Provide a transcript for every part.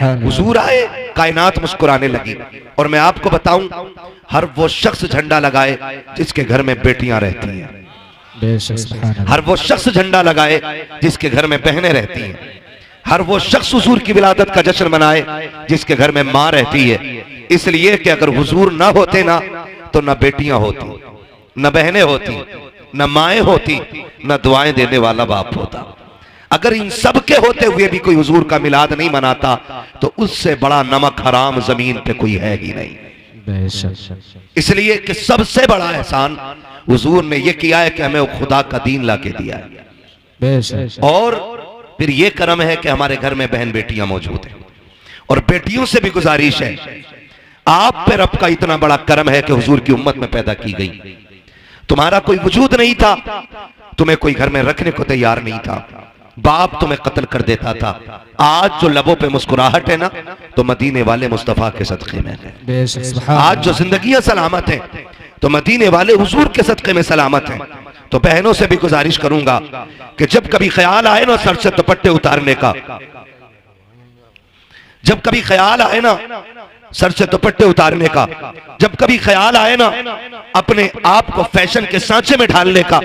हुजूर आए, कायनात मुस्कुराने लगी। और मैं आपको बताऊं, हर वो शख्स झंडा लगाए जिसके घर में बेटियां रहती हैं, हर वो शख्स झंडा लगाए जिसके घर में बहनें रहती हैं, हर वो शख्स हुजूर की विलादत का जश्न मनाए जिसके घर में माँ रहती है। इसलिए कि अगर हुजूर ना होते ना तो न बेटियां होती, न बहनें होती, न माएँ होती, न दुआएं देने वाला बाप होता। अगर इन सब के होते हुए भी कोई हुजूर का मिलाद नहीं मनाता तो उससे बड़ा नमक हराम जमीन पे कोई है ही नहीं। इसलिए कि सबसे बड़ा एहसान हुजूर ने यह किया है कि हमें खुदा का दीन लाके दिया है, और फिर यह करम है कि हमारे घर में बहन बेटियां मौजूद हैं। और बेटियों से भी गुजारिश है, आप पे रब का इतना बड़ा करम है कि हुजूर की उम्मत में पैदा की गई। तुम्हारा कोई वजूद नहीं था, तुम्हें कोई घर में रखने को तैयार नहीं था, बाप तुम्हें कत्ल कर देता था। आज जो लबों पे मुस्कुराहट है ना, तो मदीने वाले मुस्तफा के सदक़े में है। आज जो जिंदगियां सलामत हैं तो मदीने वाले हुजूर के सदक़े में सलामत हैं। तो बहनों से भी गुजारिश करूंगा कि जब कभी ख्याल आए ना सर से दुपट्टे उतारने का, जब कभी ख्याल आए ना सर से दुपट्टे उतारने का, जब कभी ख्याल आए ना अपने आप को फैशन के सांचे में ढालने का,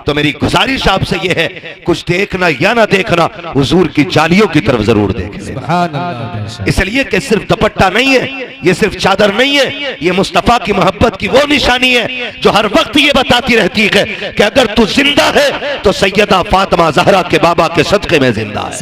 तो मेरी गुजारिश आपसे यह है, कुछ देखना या ना देखना, हुजूर की जालियों की तरफ जरूर देखें। इसलिए कि सिर्फ दुपट्टा नहीं है, ये सिर्फ चादर नहीं है, ये मुस्तफा की मोहब्बत की वो निशानी है जो हर वक्त ये बताती रहती है कि अगर तू जिंदा है तो सैयदा फातिमा ज़हरा के बाबा के सदक़े में जिंदा है।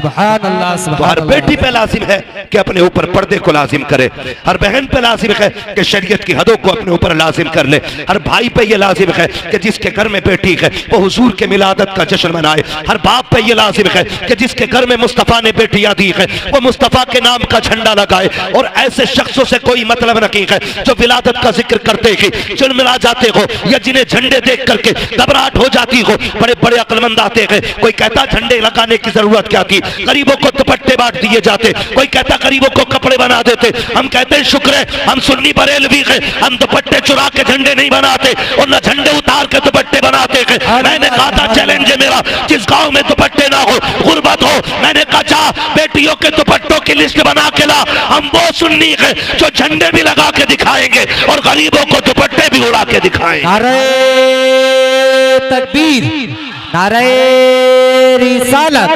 तो हर बेटी पे लाजिम है कि अपने ऊपर पर्दे को लाजिम करे, हर बहन पे लाजिम है कि शरीयत की हदों को अपने ऊपर लाजिम कर ले, हर भाई पे ये लाजिम है कि जिसके घर में बेटी है वो हुजूर के मिलादत का जश्न मनाए, हर बाप पे ये लाजिम है कि जिसके घर में मुस्तफा ने बेटियां दी है वो मुस्तफा के नाम का झंडा लगाए। और ऐसे शख्सों से कोई मतलब नहीं है जो विलादत का जिक्र करते ही चिलमिला जाते हो या जिन्हें झंडे देख करके घबराहट हो जाती हो। बड़े बड़े अक्लमंद आते हैं, कोई कहता झंडे लगाने की जरूरत क्या थी, गरीबों को दुपट्टे बांट दिए जाते, कोई कहता गरीबों को कपड़े बना देते। हम कहते हैं शुक्र है हम सुन्नी बरेलवी हैं, हम दुपट्टे चुरा के झंडे नहीं बनाते और न झंडे उतार के दुपट्टे बनाते हैं। मैंने कहा था चैलेंज है मेरा, जिस गांव में दुपट्टे ना हो, गुर्बत हो, मैंने कहा जा बेटियों के दुपट्टों की लिस्ट बना के ला। हम वो सुन्नी हैं जो झंडे भी लगा के दिखाएंगे और गरीबों को दुपट्टे भी उड़ा के दिखाएंगे। नारे तकबीर, नारे रिसालत,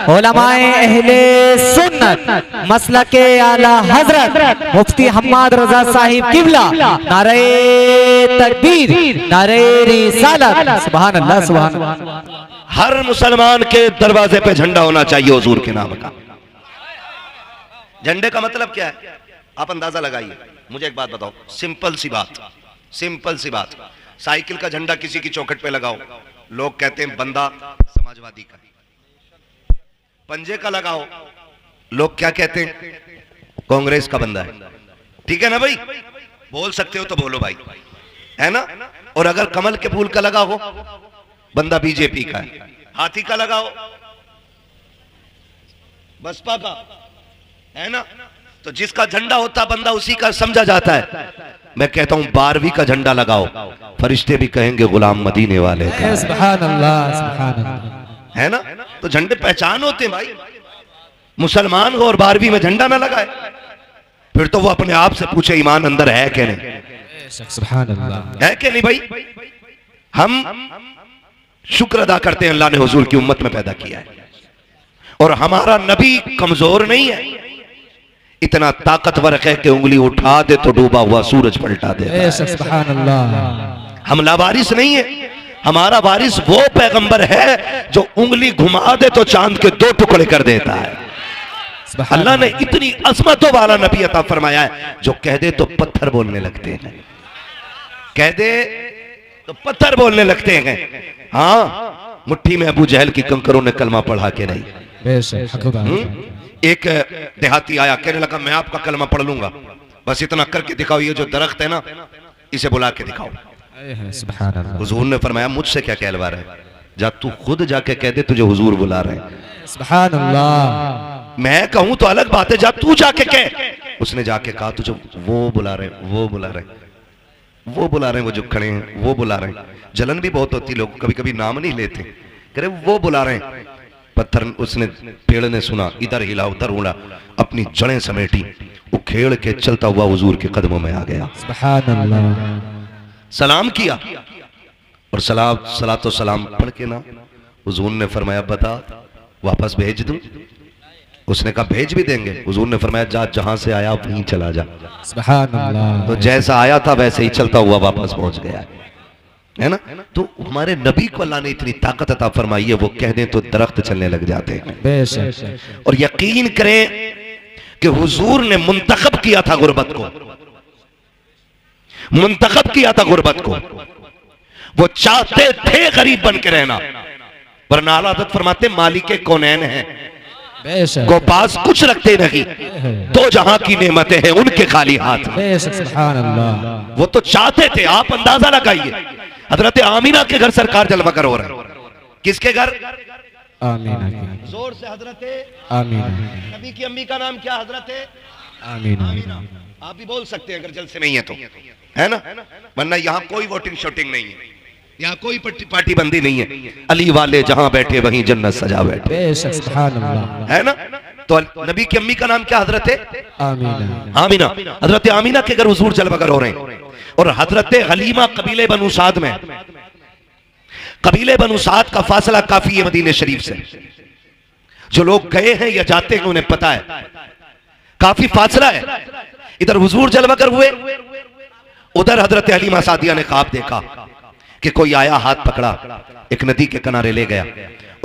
उलमाए अहले सुन्नत, मसलके आला हजरत मुफ्ती हम्माद रजा साहिब किबला, नारे तकबीर, नारे रिसालत। सुभान अल्लाह, सुभान अल्लाह। हर मुसलमान के दरवाजे पे झंडा होना चाहिए हुजूर के नाम का। झंडे का मतलब क्या है आप अंदाजा लगाइए। मुझे एक बात बताओ, सिंपल सी बात, सिंपल सी बात, साइकिल का झंडा किसी की चौखट पे लगाओ, लोग कहते हैं बंदा समाजवादी का। पंजे का लगाओ, लोग क्या कहते हैं, कांग्रेस का बंदा है। ठीक है ना भाई, बोल सकते हो तो बोलो भाई, है ना। और अगर कमल के फूल का लगा हो, बंदा बीजेपी का है। हाथी का लगाओ, बसपा का, है ना। तो जिसका झंडा होता बंदा उसी का समझा जाता है। मैं कहता हूं 12वीं का झंडा लगाओ, फरिश्ते भी कहेंगे गुलाम मदीने वाले का। सुभान अल्लाह, सुभान अल्लाह, है ना। तो झंडे पहचान होते हैं भाई। मुसलमान हो और 12वीं में झंडा ना लगाए, फिर तो वो अपने आप से पूछे ईमान अंदर है कि नहीं। सुभान अल्लाह, है कि नहीं भाई। हम शुक्र अदा करते हैं अल्लाह ने हुजूर की उम्मत में पैदा किया है, और हमारा नबी कमजोर नहीं है, इतना ताकतवर है कि उंगली उठा दे तो डूबा हुआ सूरज पलटा दे। सुभान अल्लाह। हम लावारिस नहीं है, हमारा वारिस वो पैगंबर है जो उंगली घुमा दे तो चांद के 2 टुकड़े कर देता है। अल्लाह ने इतनी अजमतों वाला नबी अता फरमाया है, जो कह दे तो पत्थर बोलने लगते हैं, कह दे तो पत्थर बोलने लगते हैं। हाँ, मुट्ठी में अबू जहल की कंकरों ने कलमा पढ़ा के नहीं। एक देहाती आया, कहने लगा मैं आपका कलमा पढ़ लूंगा, बस इतना करके दिखाओ, ये जो दरख्त है ना इसे बुला के दिखाओ। हुजूर ने फरमाया मुझसे क्या कहलवा रहा है, जा तू खुद जाके कह दे तुझे हुजूर बुला रहे हैं। सुभान अल्लाह। मैं कहूं तो अलग बात है, जा तू जाके कह। उसने जाके कहा तुझे वो बुला रहे, वो बुला रहे, वो बुला रहे हैं, वो जो खड़े हैं वो बुला रहे हैं। जलन भी बहुत होती, लोग कभी कभी नाम नहीं लेते, कह रहे वो बुला रहे हैं। पत्थर उसने पेड़ ने सुना, इधर हिला उधर उड़ा, अपनी जड़ें समेटी, उखेड़ के चलता हुआ हुजूर के कदमों में आ गया। सुभान अल्लाह। सलाम किया और सलातो सलाम पढ़ के ना हुजूर ने फरमाया बता वापस भेज दूं? उसने कहा भेज भी देंगे। हुजूर ने फरमाया जा, जहां से आया वहीं चला जा। सुभान अल्लाह। तो जैसा आया था वैसे ही चलता हुआ वापस पहुंच गया है ना। तो हमारे नबी को अल्लाह ने इतनी ताकत अता फरमाई है, वो कह दें तो दरख्त चलने लग जाते हैं। बेशक। और यकीन करें कि हुजूर ने मुंतखब किया था गुर्बत को, मुंतखब किया था गुर्बत को। वो चाहते थे गरीब बन के रहना, वरना आला हज़रत फरमाते मालिके कौनैन हैं, को पास कुछ रखते नहीं, तो जहां की नेमतें हैं उनके खाली हाथ में। सुभान अल्लाह। वो तो चाहते थे। आप अंदाजा लगाइए, हजरत आमीना के घर सरकार जलवा कर हो रहे हैं। किसके घर? आमीना। जोर से हजरत आमीना। नबी की अम्मी का नाम क्या? हजरत आमीना। आप भी बोल सकते हैं अगर जलसे नहीं है तो, है ना। वरना यहाँ कोई वोटिंग शोटिंग नहीं है, यहाँ कोई पार्टी बंदी नहीं है। अली वाले जहां बैठे वहीं जन्नत सजा बैठे, है ना। तो नबी की अम्मी का नाम क्या? हजरत आमीना। आमीना। हजरत आमीना के घर हुजूर जलवा हो रहे हैं। और हजरत हलीमा कबीले बनु साद में, कबीले बनु साद का फासला काफी है मदीने शरीफ से। जो लोग गए हैं या जाते हैं उन्हें पता है काफी फासला है। इधर हुजूर जलवा कर हुए, उधर हजरत हलीमा सादिया ने ख्वाब देखा कि कोई आया, हाथ पकड़ा, एक नदी के किनारे ले गया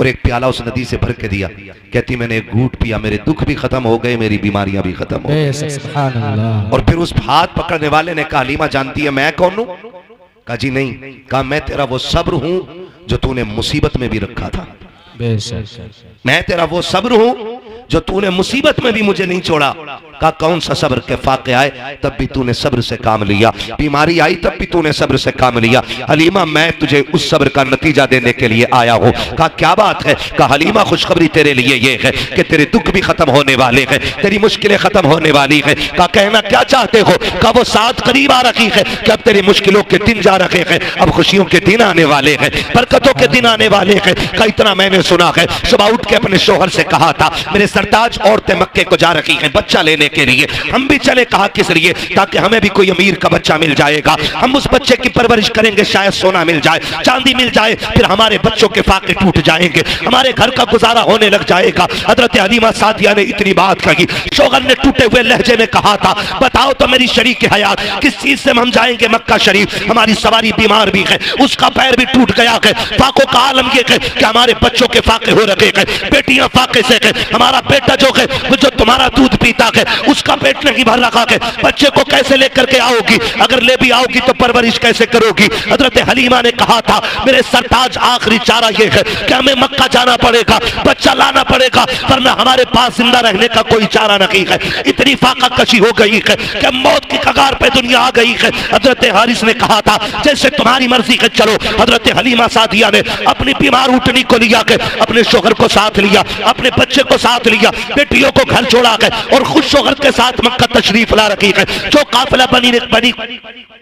और एक प्याला उस नदी से भर के दिया। कहती मैंने एक घूंट पिया, मेरे दुख भी खत्म हो गए, मेरी बीमारियां भी खत्म हो गई। और फिर उस हाथ पकड़ने वाले ने कहा हलीमा जानती है मैं कौन हूं? कहा जी नहीं। कहा मैं तेरा वो सब्र हूं जो तूने मुसीबत में भी रखा था। मैं तेरा वो सब्र हूं जो तूने मुसीबत में भी मुझे नहीं छोड़ा। कहा कौन सा सब्र? के फाके आए तब भी तूने सब्र से काम लिया, बीमारी आई तब भी तूने सब्र से काम लिया। हलीमा मैं तुझे उस सब्र का नतीजा देने के लिए आया हूं। कहा क्या बात है? कहा हलीमा खुशखबरी तेरे लिए ये है कि तेरे दुख भी खत्म होने वाले हैं, तेरी मुश्किलें खत्म होने वाली है। कहा कहना क्या चाहते हो? कहा वो साथ करीब आ रखी है कि अब तेरी मुश्किलों के दिन जा रखे हैं, अब खुशियों के दिन आने वाले हैं, बरकतों के दिन आने वाले हैं। कहा इतना मैंने सुना है, सुबह उठ के अपने शोहर से कहा था मेरे सरताज औरतें मक्के को जा रही हैं बच्चा लेने के लिए, हम भी चले। कहा किस लिए? ताकि हमें भी कोई अमीर का बच्चा मिल जाएगा, हम उस बच्चे की परवरिश करेंगे, शायद सोना मिल जाए, चांदी मिल जाए, फिर हमारे बच्चों के फाके टूट जाएंगे, हमारे घर का गुजारा होने लग जाएगा। हजरत हलीमा सादिया ने इतनी बात कही। शोहर ने टूटे हुए लहजे में कहा था बताओ तो मेरी शरीक हयात किस चीज से हम जाएंगे मक्का शरीफ? हमारी सवारी बीमार भी है, उसका पैर भी टूट गया है, फाकों का आलम ये है कि हमारे बच्चों के फाके हो रखे हैं, बेटियां फाके से है, हमारा बेटा जो है वो जो तुम्हारा दूध पीता है उसका पेट नहीं भर रखा है, बच्चे को कैसे लेकर के आओगी? अगर ले भी आओगी तो परवरिश कैसे करोगी? हजरत हलीमा ने कहा था मेरे सरताज आखिरी चारा ये है कि हमें मक्का जाना पड़ेगा, बच्चा लाना पड़ेगा, वरना हमारे पास जिंदा रहने का कोई चारा नहीं है। इतनी फाका कशी हो गई है कि मौत की कगार पे दुनिया आ गई है। हजरत हारिस ने कहा था जैसे तुम्हारी मर्जी है चलो। हजरत हलीमा सादिया ने अपनी बीमार उठनी को लिया के अपने शोहर को साथ लिया, अपने बच्चे को साथ लिया, बेटियों को घर छोड़ा के और खुद शोहर के साथ मक्का तशरीफ ला रखी है। जो काफिला बनी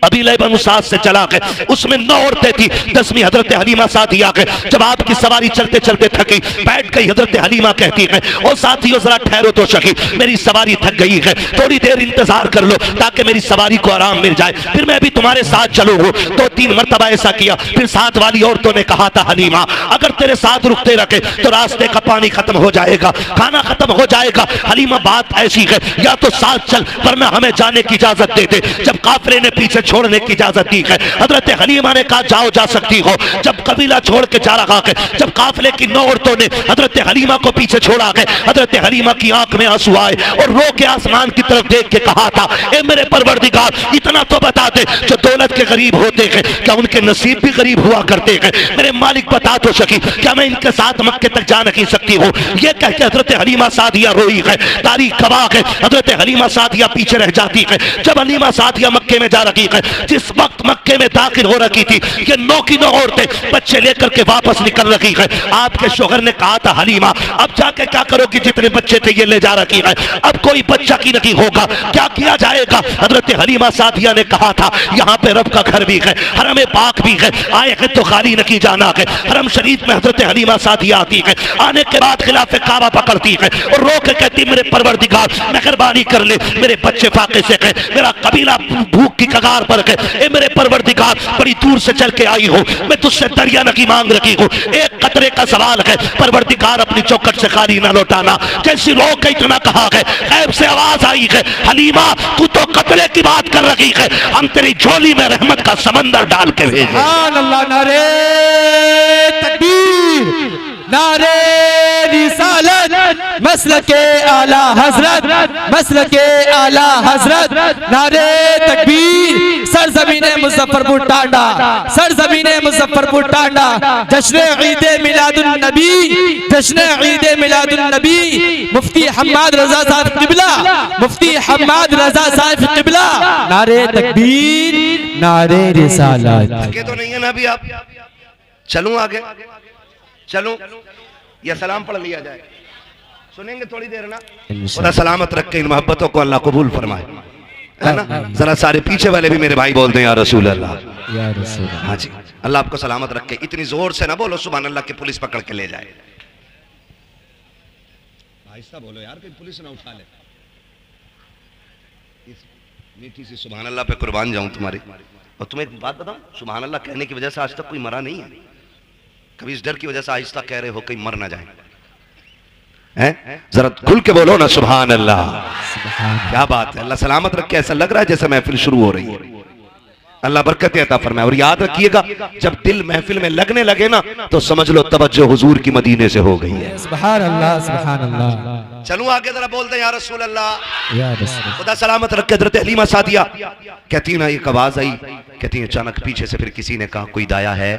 कबीले बनु साद से चला के उसमें 9 औरतें थी, 10वीं हजरत हलीमा सादिया के। जब आपकी सवारी चलते चलते थकी बैठ गई, हजरत हलीमा कहती है और साथियों जरा ठहरो तो सही, मेरी सवारी थक गई है, थोड़ी देर इंतजार कर लो ताकि मेरी सवारी को आराम मिल जाए, फिर मैं भी तुम्हारे साथ चलूंगा। 2-3 मरतबा ऐसा किया। फिर साथ वाली औरतों ने कहा था हलीमा अगर तेरे साथ रुकते रखे तो रास्ते का पानी खत्म हो जाएगा, खाना खत्म हो जाएगा। हलीमा बात ऐसी है या तो साथ चल वरना हमें जाने की इजाजत दे दे। जब काफिले ने पीछे छोड़ने की इजाजत दी है, हजरत हलीमा ने कहा जाओ जा सकती हो। जब कबीला छोड़ के जा रहा है, जब काफिले की 9 औरतों ने हजरत हलीमा को पीछे छोड़ा है, हजरत हलीमा की आंख में आंसू आए और रो के आसमान की तरफ देख के कहा था ए मेरे परवरदिगार इतना तो बता दे जो दौलत के गरीब होते हैं क्या उनके नसीब भी गरीब हुआ करते हैं? मेरे मालिक बता तो सकी क्या मैं इनके साथ मक्के तक जा नहीं सकती हूँ? ये कह के हजरत हलीमा सादिया रोई है, तारीख गवाह है। हजरत हलीमा सादिया पीछे रह जाती है। जब हलीमा सादिया मक्के में जा रही है, जिस वक्त मक्के में दाखिल हो रखी थी, ये 9 की 9 औरतें बच्चे लेकर के वापस निकल रही है। आपके शोहर ने कहा था, हलीमा अब जाके क्या करोगी, जितने बच्चे थे ये ले जा रखी है, अब कोई बच्चा की नहीं होगा, क्या किया जाएगा। हजरत हलीमा सादिया ने कहा था, यहाँ पे रब का घर भी है, हरम पाक भी है, आए हैं तो खाली नहीं जाना है। हरम शरीफ में हजरत हलीमा सादिया आती है, आने के बाद खिलाफे काबा पकड़ती है और रो के कहती, मेरे परवरदिगार मेहरबानी कर ले, मेरे बच्चे फाके से है, मेरा कबीला भूख की कगार पर है, ए मेरे परवरदिगार बड़ी दूर से चल के आई हूँ, मैं तुझसे दरिया नकी मांग रही हूँ, एक कतरे का सवाल है, परवरदिगार अपनी चौखट से खाली ना लौटाना। जैसी रो के इतना कहा है, गैब से आवाज आई है, हलीमा तू तो कतरे की बात कर रही है, हम तेरी झोली में रहमत का समंदर डाल के भेजे। सुभान अल्लाह, नारे तकबीर, नारे रिसालत, मसलके आला हजरत, मसलके आला हजरत, नारे तकबीर। सरजमीने मुजफ्फरपुर टांडा, सरजमीने मुजफ्फरपुर टांडा, जश्न ईदे मिलादुन नबी, जश्न ईदे मिलादुन नबी, मुफ्ती हम्माद रजा साहब किबला, मुफ्ती हम्माद रजा साहब किबला, नारे तकबीर, नारे रिसालत। आगे तो नहीं है ना अभी, आप चलूं आगे, चलूं या सलाम पढ़ लिया जाए, सुनेंगे थोड़ी देर ना। खुदा सलामत रख के इन मोहब्बतों को अल्लाह कबूल फरमाए, है ना। जरा सारे पीछे वाले भी मेरे भाई बोलते हैं या रसूल अल्लाह, या रसूल। हाँ जी, अल्लाह आपको सलामत रखे। इतनी जोर से ना बोलो सुभान अल्लाह की पुलिस पकड़ के ले जाए। आहिस्ता बोलो यार, कोई पुलिस ना उठा ले। इस मीठी सी सुभान अल्लाह पे कुर्बान जाऊं तुम्हारी। और तुम्हें एक बात बताऊं, सुभान अल्लाह कहने की वजह से आज तक कोई मरा नहीं है। कभी इस डर की वजह से आहिस्ता कह रहे हो कहीं मर ना जाए, हैं? जरा खुल के बोलो ना सुभान अल्लाह। क्या बात है, अल्लाह सलामत रखे। ऐसा लग रहा है जैसे महफिल शुरू हो रही है। अल्लाह बरकतें अता फरमाए। और याद रखिएगा, जब दिल महफिल में लगने लगे ना तो समझ लो तवज्जो हुजूर की मदीने से हो गई है। सुभान अल्लाह, सुभान अल्लाह। चलूं आगे, जरा बोलते हैं या रसूल अल्लाह, या रसूल। खुदा सलामत रखे। हज़रत हलीमा सादिया कहती ना, एक आवाज आई, कहती है अचानक पीछे से फिर किसी ने कहा कोई दाया है।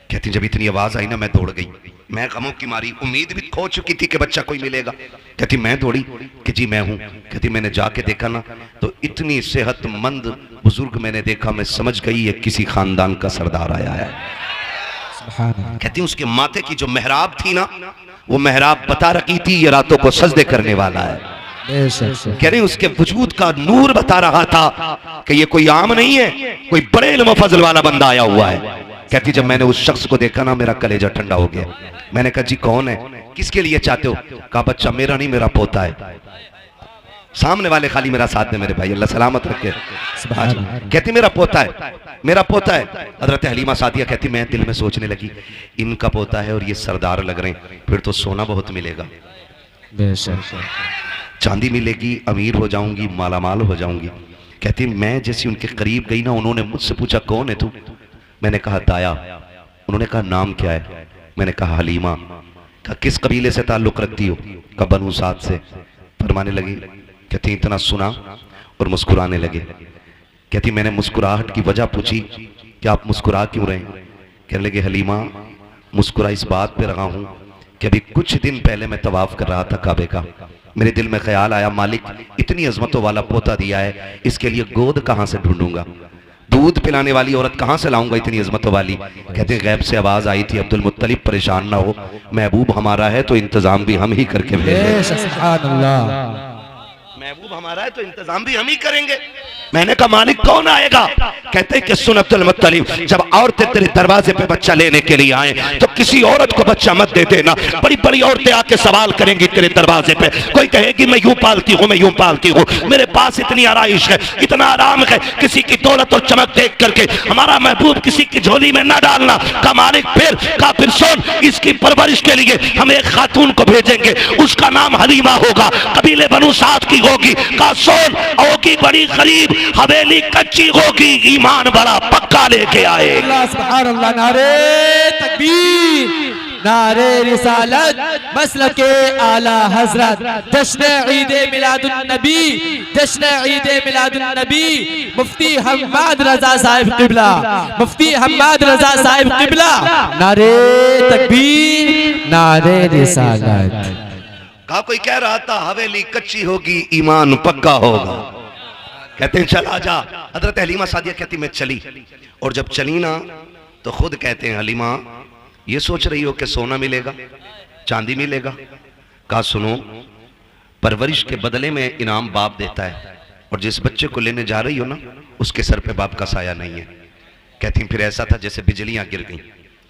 कहती जब इतनी आवाज आई ना मैं दौड़ गई, मैं गमों की मारी, उम्मीद भी खो चुकी थी कि बच्चा कोई मिलेगा। कहती मैं दौड़ी कि जी मैं हूं। कहती मैंने जाके देखा ना तो इतनी सेहतमंद बुजुर्ग मैंने देखा, मैं समझ गई ये किसी खानदान का सरदार आया है। कहती उसके माथे की जो मेहराब थी ना, वो मेहराब बता रही थी ये रातों को सजदे करने वाला है। कह रही उसके वजूद का नूर बता रहा था कि ये कोई आम नहीं है, कोई बड़े इल्म फजल वाला बंदा आया हुआ है। कहती जब मैंने उस शख्स को देखा ना मेरा कलेजा ठंडा हो गया। मैंने कहा जी कौन है, किसके लिए चाहते हो? कहा बच्चा मेरा नहीं, मेरा पोता है। सामने वाले खाली मेरा साथ दे मेरे भाई, अल्लाह सलामत रखे। कहती मेरा पोता है, मेरा पोता है। हजरत हलीमा सादिया कहती मैं दिल में सोचने लगी इनका पोता है और ये सरदार लग रहे हैं, फिर तो सोना बहुत मिलेगा, चांदी मिलेगी, अमीर हो जाऊंगी, मालामाल हो जाऊंगी। कहती मैं जैसी उनके करीब गई ना, उन्होंने मुझसे पूछा कौन है तू? मैंने कहा दाया। उन्होंने कहा नाम क्या है? मैंने कहा हलीमा। कहा किस कबीले से ताल्लुक रखती हो? कहा बनु साद से। फरमाने लगी, कहती इतना सुना और मुस्कुराने लगे। कहती मैंने मुस्कुराहट की वजह पूछी कि आप मुस्कुरा क्यों रहे? कहने लगे हलीमा मुस्कुरा इस बात पे रहा हूं कि अभी कुछ दिन पहले मैं तवाफ कर रहा था काबे का, मेरे दिल में ख्याल आया मालिक इतनी अजमतों वाला पोता दिया है, इसके लिए गोद कहां से ढूंढूंगा, दूध पिलाने वाली औरत कहां से लाऊंगा इतनी अजमतों वाली। कहते गैब से आवाज आई थी अब्दुल मुत्तलिब परेशान ना हो, महबूब हमारा है तो इंतजाम भी हम ही करके भेजेंगे। महबूब हमारा है तो इंतजाम भी हम ही करेंगे। मैंने कहा मालिक कौन आएगा? कहते कि सुन अब्दुल मुत्तलिब, जब औरतें तेरे दरवाजे पे बच्चा लेने के लिए आए तो किसी औरत को बच्चा मत दे देना। बड़ी बड़ी औरतें आके सवाल करेंगी तेरे दरवाजे पे, कोई कहेगी मैं यूं पालती हूँ, मैं यूं पालती हूँ, मेरे पास इतनी आराइश है, इतना आराम है, किसी की दौलत और चमक देख करके हमारा महबूब किसी की झोली में ना डालना। का मालिक फिर सुन, इसकी परवरिश के लिए हम एक खातून को भेजेंगे, उसका नाम हलीमा होगा, कबीले बनु साद की होगी। का सुन होगी बड़ी गरीब, हवेली कच्ची होगी, ईमान बड़ा पक्का लेके आए। सुभान अल्लाह, नारे तकबीर, नारे रिसालत, मसलके आला हजरत, जश्न ईदे मिलादुन नबी, जश्न ईदे मिलादुन नबी, मुफ्ती हम्माद रजा साहिब किबला, मुफ्ती हम्माद रजा साहिब किबला, नारे तकबीर, नारे रिसालत। कहा कोई कह रहा था हवेली कच्ची होगी ईमान पक्का होगा। कहते हैं चल आजा। हजरत हलीमा सादिया कहती मैं चली, और जब चली ना तो खुद कहते हैं हलीमा ये सोच रही हो कि सोना मिलेगा चांदी मिलेगा? कहा सुनो, परवरिश के बदले में इनाम बाप देता है, और जिस बच्चे को लेने जा रही हो ना उसके सर पे बाप का साया नहीं है। कहती फिर ऐसा था जैसे बिजलियां गिर गई,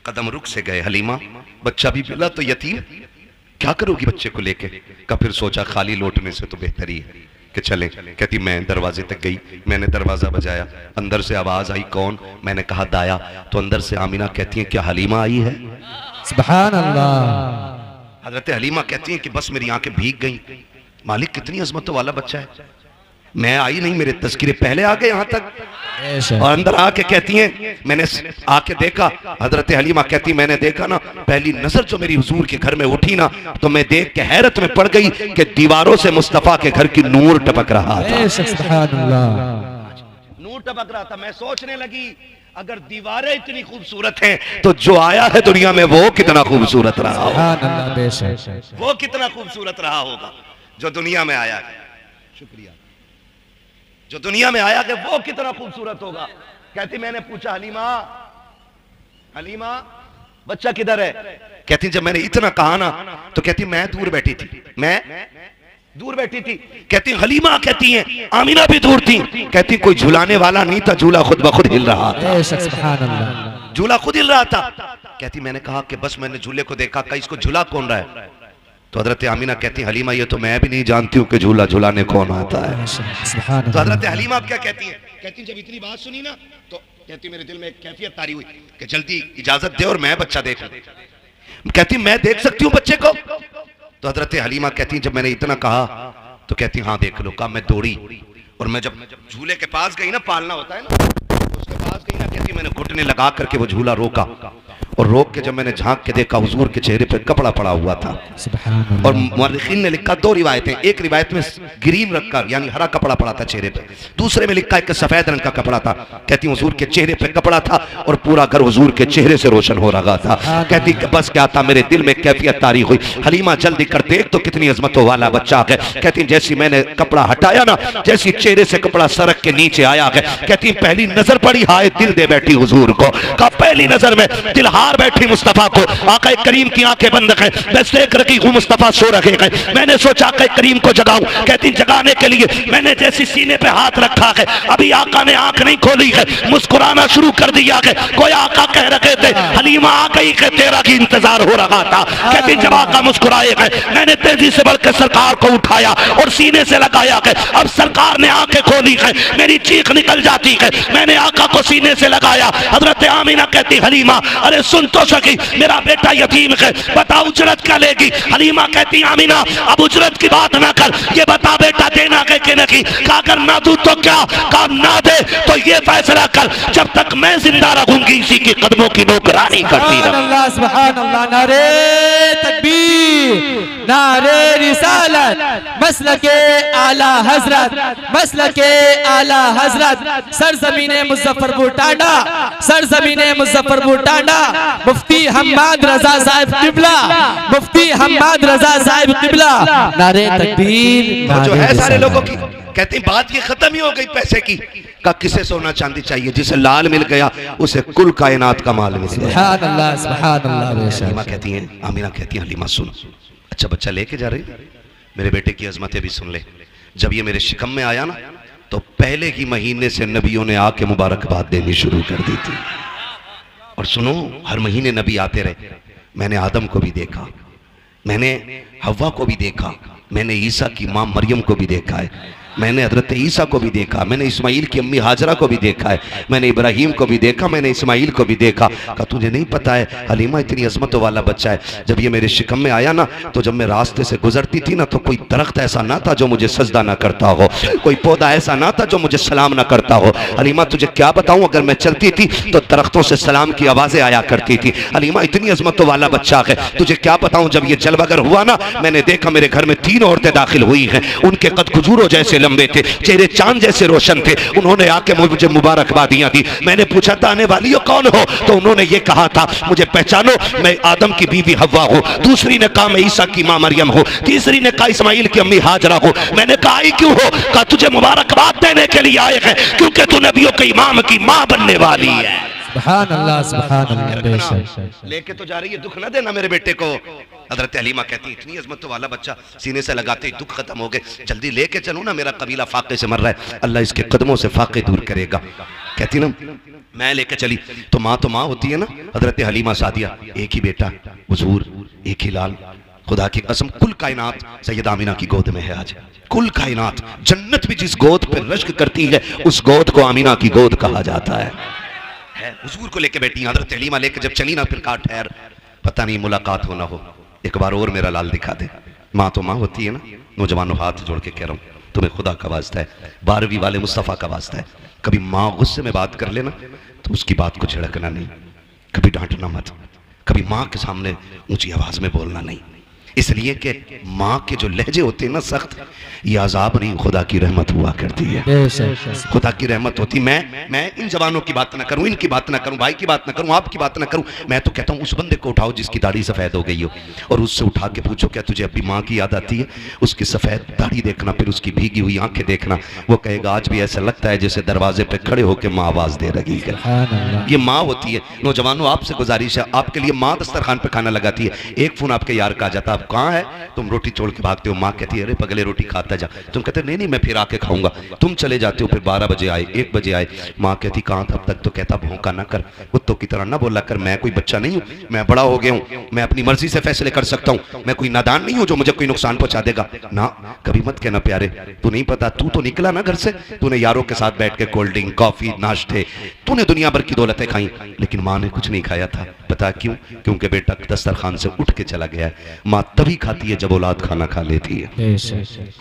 कदम रुक से गए। हलीमा बच्चा भी मिला तो यतीम, क्या करोगी बच्चे को लेके? का फिर सोचा खाली लौटने से तो बेहतर ही है कि चले। कहती मैं दरवाजे तक गई, मैंने दरवाजा बजाया, अंदर से आवाज आई कौन? मैंने कहा दाया। तो अंदर से आमीना कहती है क्या हलीमा आई है? सुभान अल्लाह। हजरत हलीमा कहती है कि बस मेरी आंखें भीग गई, मालिक कितनी अजमतों वाला बच्चा है। मैं आई नहीं, मेरे तस्किरे पहले आ गए यहाँ तक। और अंदर आके कहती हैं मैंने आके देखा। हजरत हलीमा कहती मैंने देखा ना, पहली नजर जो मेरी हुजूर के घर में उठी ना तो मैं देख के हैरत में पड़ गई कि दीवारों से मुस्तफा के घर की नूर टपक रहा था। नूर टपक रहा था। मैं सोचने लगी अगर दीवारें इतनी खूबसूरत हैं तो जो आया है दुनिया में वो कितना खूबसूरत रहा होगा, वो कितना खूबसूरत रहा होगा जो दुनिया में आया है। शुक्रिया। जो दुनिया में आया है वो कितना खूबसूरत होगा। कहती मैंने पूछा हलीमा हलीमा बच्चा किधर है? कहती जब मैंने इतना कहा ना तो कहती मैं दूर बैठी थी, मैं दूर बैठी थी। कहती हलीमा कहती हैं आमीना भी दूर थी। कहती कोई झुलाने वाला नहीं था, झूला खुद ब खुद हिल रहा था। झूला खुद हिल रहा था। कहती मैंने कहा कि बस मैंने झूले को देखा, कहीं इसको झूला कौन रहा है? तो हजरत आमीना कहती हलीमा ये तो मैं भी नहीं जानती हूँ कि झूला झुलाने कौन आता है। तो हजरत हलीमा आप क्या कहती हैं? कहती जब इतनी बात सुनी ना तो कहती मेरे दिल में एक कैफियत तारी हुई कि जल्दी इजाजत दे और मैं बच्चा देखूं। कहती मैं देख सकती हूँ बच्चे को? तो हजरत हलीमा कहती जब मैंने इतना कहा तो कहती हाँ देख लो। कहा मैं दौड़ी और मैं जब झूले के पास गई ना, पालना होता है ना, उसके पास गई ना, कहती मैंने घुटने लगा करके वो झूला रोका, और रोक के जब मैंने झांक के देखा हुजूर के चेहरे पे कपड़ा पड़ा हुआ था। और मुअर्रिखीन ने लिखा दो रिवायतें, एक रिवायत में ग्रीन रंग का यानी हरा कपड़ा पड़ा था चेहरे पे, दूसरे में लिखा एक सफेद रंग का कपड़ा था। कहती हुजूर के चेहरे पे कपड़ा था और पूरा घर हुजूर के चेहरे से रोशन हो रहा था। कहती बस क्या था, मेरे दिल में कैफियत तारी हुई, हलीमा जल्दी कर देख तो कितनी अजमतों वाला बच्चा है। कहती जैसी मैंने कपड़ा हटाया ना, जैसी चेहरे से कपड़ा सरक के नीचे आया है, कहती पहली नजर पड़ी हाय दिल दे बैठी हुजूर को। कहा पहली नजर में दिल हार बैठी मुस्तफा को। आका करीम की आंखें बंद है, बस देख रखी हूँ मुस्तफा सो रहे हैं। मैंने सोचा आका करीम को जगाऊं। कहती जगाने के लिए मैंने जैसी सीने पे हाथ रखा है, अभी आका ने आंख नहीं खोली है, मुस्कुराना शुरू कर दिया है। कोई आका कह रहे थे हलीमा आ गई है, तेरा की इंतजार हो रहा था। कहती जब आका मुस्कुराए गए, मैंने तेजी से बढ़कर सरकार को उठाया और सीने से लगाया है। अब सरकार ने आंखें खोली है, मेरी चीख निकल जाती है। मैंने आका को सीने से लगाया। हजरत आमीना कहती हलीमा अरे सुन तो सकी, मेरा बेटा यतीम है, बता उजरत क्या लेगी? हलीमा कहती आमीना अब उजरत की बात ना कर, ये बता बेटा देना है कि नहीं? कहा अगर ना दूं तो क्या? कहा ना दे तो ये फैसला कर, जब तक मैं जिंदा रहूंगी इसी के कदमों की नौकरानी करती रहूंगी। सुभान अल्लाह। नारे तकबीर, नारे रिसालत, मसलके आला हजरत, मसलके आला हजरत, सरजमीने मुजफ्फरपुर टांडा, सरजमीने मुजफ्फरपुर टांडा, मुफ्ती हम्माद रजा साहिब किबला, मुफ्ती हम्माद रजा साहिब किबला। नारे तकबीर। जो है सारे लोगों की कहते हैं बात ये खत्म ही हो गई पैसे की। का किसे सोना चांदी चाहिए? जिसे लाल मिल गया उसे कुल कायनात का माल मिल गया। सुभान अल्लाह, सुभान अल्लाह। हलीमा कहती हैं, आमीना कहती हैं हलीमा सुन, अच्छा बच्चा लेके जा रही, मेरे बेटे की अजमतें भी सुन ले। जब ये मेरे शिकम में आया ना तो पहले ही महीने से नबियों ने आके मुबारकबाद देनी शुरू कर दी थी। और सुनो हर महीने नबी आते रहे। मैंने आदम को भी देखा, मैंने हव्वा को भी देखा, मैंने ईसा की मां मरियम को भी देखा है, मैंने हजरत ईसा को भी देखा, मैंने इस्माइल की अम्मी हाजरा को भी देखा है, मैंने इब्राहिम को भी देखा, मैंने इस्माइल को भी देखा। कहा तुझे नहीं पता है हलीमा इतनी अजमतों वाला बच्चा है। जब ये मेरे शिकम में आया ना तो जब मैं रास्ते से गुजरती थी ना तो कोई दरख्त ऐसा ना था जो मुझे सजदा ना करता हो, कोई पौधा ऐसा ना था जो मुझे सलाम ना करता हो। हलीमा तुझे क्या बताऊं, अगर मैं चलती थी तो दरख्तों से सलाम की आवाजें आया करती थी। हलीमा इतनी अजमतों वाला बच्चा है, तुझे क्या बताऊं। जब ये जलवागर हुआ ना मैंने देखा मेरे घर में 3 औरतें दाखिल हुई हैं, उनके कद खजूरों जैसे लंबे थे, चेहरे चांद जैसे रोशन थे। उन्होंने आके मुझे मुबारकबादियां दी। मैंने पूछा था आने वाली हो कौन हो, तो उन्होंने ये कहा था मुझे पहचानो, मैं आदम की बीवी हव्वा हूँ। दूसरी ने कहा मैं ईसा की मां मरियम हूँ। तीसरी ने कहा इस्माइल की अम्मी हाजरा हो। मैंने कहा आई क्यों हो? कहा तुझे मुबारकबाद देने के लिए आए हैं, क्योंकि तू नबियों के इमाम की मां बनने वाली है। सुभान अल्लाह, सुभान अल्लाह। बेशक लेके तो जा रही है, दुख ना देना मेरे बेटे को। हजरत हलीमा कहती इतनी अजमत वाला बच्चा सीने से लगाते ही दुख खत्म हो गए, जल्दी लेके चलो ना, मेरा कबीला फाके से मर रहा है, अल्लाह इसके कदमों से फाके दूर करेगा। कहती ना मैं लेके चली तो माँ होती है ना। हजरत हलीमा सादिया, एक ही बेटा हुजूर, एक ही लाल, खुदा की कसम कुल कायनात सैयदा आमिना की गोद में है आज। कुल कायनात, जन्नत भी जिस गोद पर रश्क करती है उस गोद को आमिना की गोद कहा जाता है। हुजूर को लेके बैठी हजरत हलीमा, लेके जब चली ना फिर कहा ठहर, पता नहीं मुलाकात हो ना हो, एक बार और मेरा लाल दिखा दे। माँ तो माँ होती है ना। नौजवानों हाथ जोड़ के कह रहा हूँ, तुम्हें खुदा का वास्ता है, 12वीं वाले मुस्तफ़ा का वास्ता है, कभी माँ गुस्से में बात कर लेना तो उसकी बात को झिड़कना नहीं, कभी डांटना मत, कभी माँ के सामने ऊंची आवाज में बोलना नहीं, इसलिए कि माँ के जो लहजे होते हैं ना सख्त, ये अजाब नहीं, खुदा की रहमत हुआ करती है। खुदा की रहमत होती। मैं इन जवानों की बात ना करूं, इनकी बात ना करूं, भाई की बात ना करूं, आपकी बात ना करूं, मैं तो कहता हूं उस बंदे को उठाओ जिसकी दाढ़ी सफेद हो गई हो और उससे उठा के पूछो क्या तुझे अपनी माँ की याद आती है? उसकी सफेद दाढ़ी देखना, फिर उसकी भीगी हुई आंखें देखना, वो कहेगा आज भी ऐसा लगता है जैसे दरवाजे पे खड़े होकर माँ आवाज दे रही है। ये माँ होती है। नौजवानों आपसे गुजारिश है, आपके लिए माँ दस्तरखान पे खाना लगाती है, एक फोन आपके यार का आ जाता, आप कहाँ है? तुम रोटी छोड़ के भागते हो, माँ कहती है अरे पगले रोटी खाता जा, तुम कहते नहीं मैं फिर आके खाऊंगा, तुम चले जाते हो, फिर 12 बजे आए, 1 बजे आए, माँ कहती कहाँ था अब तक? तो कहता भौंका ना कर, कुत्तों की तरह ना बोला कर, मैं कोई बच्चा नहीं हूँ, मैं बड़ा हो गया हूँ, मैं अपनी मर्जी से फैसले कर सकता हूँ, मैं कोई नादान नहीं हूँ जो मुझे कोई नुकसान पहुंचा देगा ना। कभी मत कहना प्यारे, तू नहीं पता, तू तो निकला ना घर से, तूने यारों के साथ बैठ के कोल्ड ड्रिंक कॉफी नाश्ते, तूने दुनिया भर की दौलतें खाई, लेकिन माँ ने कुछ नहीं खाया था। पता क्यों? क्योंकि बेटा दस्तरखान से उठ के चला गया है। माँ तभी खाती है जब औलाद खाना खा लेती है।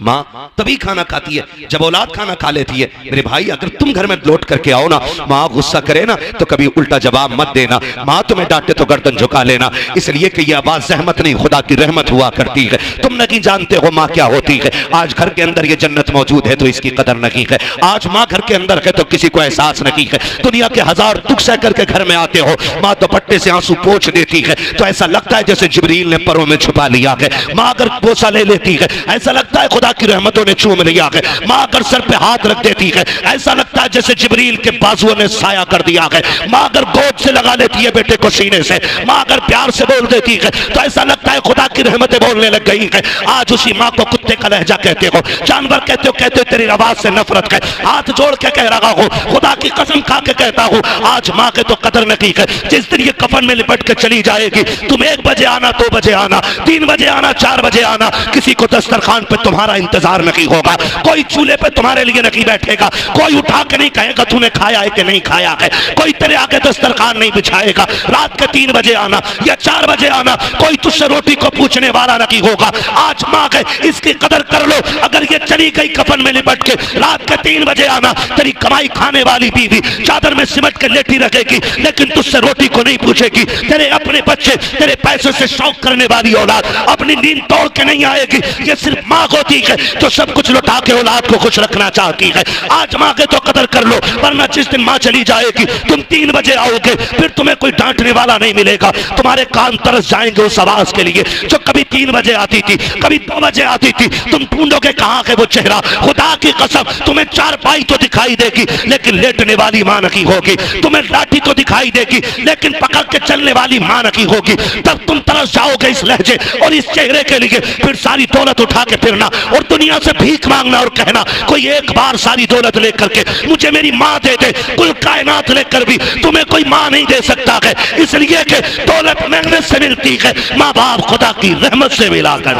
माँ तभी खाना खाती है जब औलाद खाना खा लेती है। मेरे भाई अगर तुम घर में लौट करके आओ ना, माँ गुस्सा करे ना तो कभी उल्टा जवाब मत देना, माँ तुम्हें डांटे तो गर्दन झुका लेना, इसलिए कि ये आवाज सहमत नहीं खुदा की रहमत हुआ करती है। तुम नहीं जानते हो माँ क्या होती है। आज घर के अंदर ये जन्नत मौजूद है तो इसकी कदर नहीं है। आज माँ घर के अंदर है तो किसी को एहसास नहीं है। दुनिया के 1000 दुख सह करके घर में आते हो, माँ तो पट्टे से आंसू पोंछ देती है तो ऐसा लगता है जैसे जिब्रील ने परों में छुपा लिया है। माँ अगर बोसा ले लेती है ऐसा लगता है खुदा की रहमतों ने चूम लिया है। माँ अगर सर पे हाथ रख देती है ऐसा लगता है जैसे जिब्रील के बाजुओं ने साया कर दिया है। माँ अगर गोद से लगा लेती है बेटे को सीने से, माँ अगर प्यार से बोल देती है तो ऐसा लगता है खुदा की रहमतें बोलने लग गई है। आज उसी माँ को कुत्ते का लहजा कहते हो, जानवर कहते हो तेरी आवाज से नफरत है। हाथ जोड़ के कह रहा हूँ, खुदा की कसम खा के कहता हूँ, आज माँ के तो कदर नहीं है। जिस दिन ये कफन में लिपट के चली जाएगी, तुम 1 बजे आना, 2 बजे आना, 3 बजे आना, 4 बजे आना, किसी को दस्तरखान पे तुम्हारा इंतजार नहीं होगा, कोई चूल्हे पे तुम्हारे लिए नहीं बैठेगा, कोई उठा के नहीं कहेगा तूने खाया है कि नहीं खाया है, कोई तेरे आगे दस्तरखान नहीं बिछाएगा। रात के 3 बजे आना या 4 बजे आना, कोई तुझसे रोटी को पूछने वाला नहीं होगा। आज माँ है, इसकी कदर कर लो। अगर ये चली गई कफन में लिपट के, रात के 3 बजे आना, तेरी कमाई खाने वाली बीवी चादर में सिमट के लेटी रहेगी लेकिन तुझसे रोटी को नहीं पूछेगी। तेरे अपने बच्चे तेरे पैसे से शौक करने वाली औलाद अपनी नींद तोड़ के नहीं आएगी। ये सिर्फ माँ होती है तो सब कुछ लुटा के औलाद को खुश रखना चाहती है। आज माँ के तो कदर कर लो, वरना जिस दिन माँ चली जाएगी तुम 3 बजे आओगे, फिर तुम्हें कोई डांटने वाला नहीं मिलेगा। तुम्हारे कान तरस जाएंगे उस आवाज के लिए जो कभी 3 बजे आती थी, कभी 2 बजे आती थी। तुम ढूंढोगे कहाँ है वो चेहरा। खुदा की कसम तुम्हें 4 पाई तो दिखाई देगी लेकिन लेटने वाली माँ नहीं होगी। तुम्हें लाठी तो दिखाई देगी लेकिन पकड़ के चलने वाली माँ नहीं होगी। तब तुम तरस जाओगे इस लहजे और इस चेहरे के लिए। फिर सारी दौलत उठा के फिरना और दुनिया से भीख मांगना और कहना कोई एक बार सारी दौलत लेकर के मुझे मेरी माँ दे दे। कुल कायनात लेकर भी तुम्हें कोई माँ नहीं दे सकता है, इसलिए कि दौलत मेहनत से मिलती है, माँ बाप खुदा की रहमत से मिलाकर।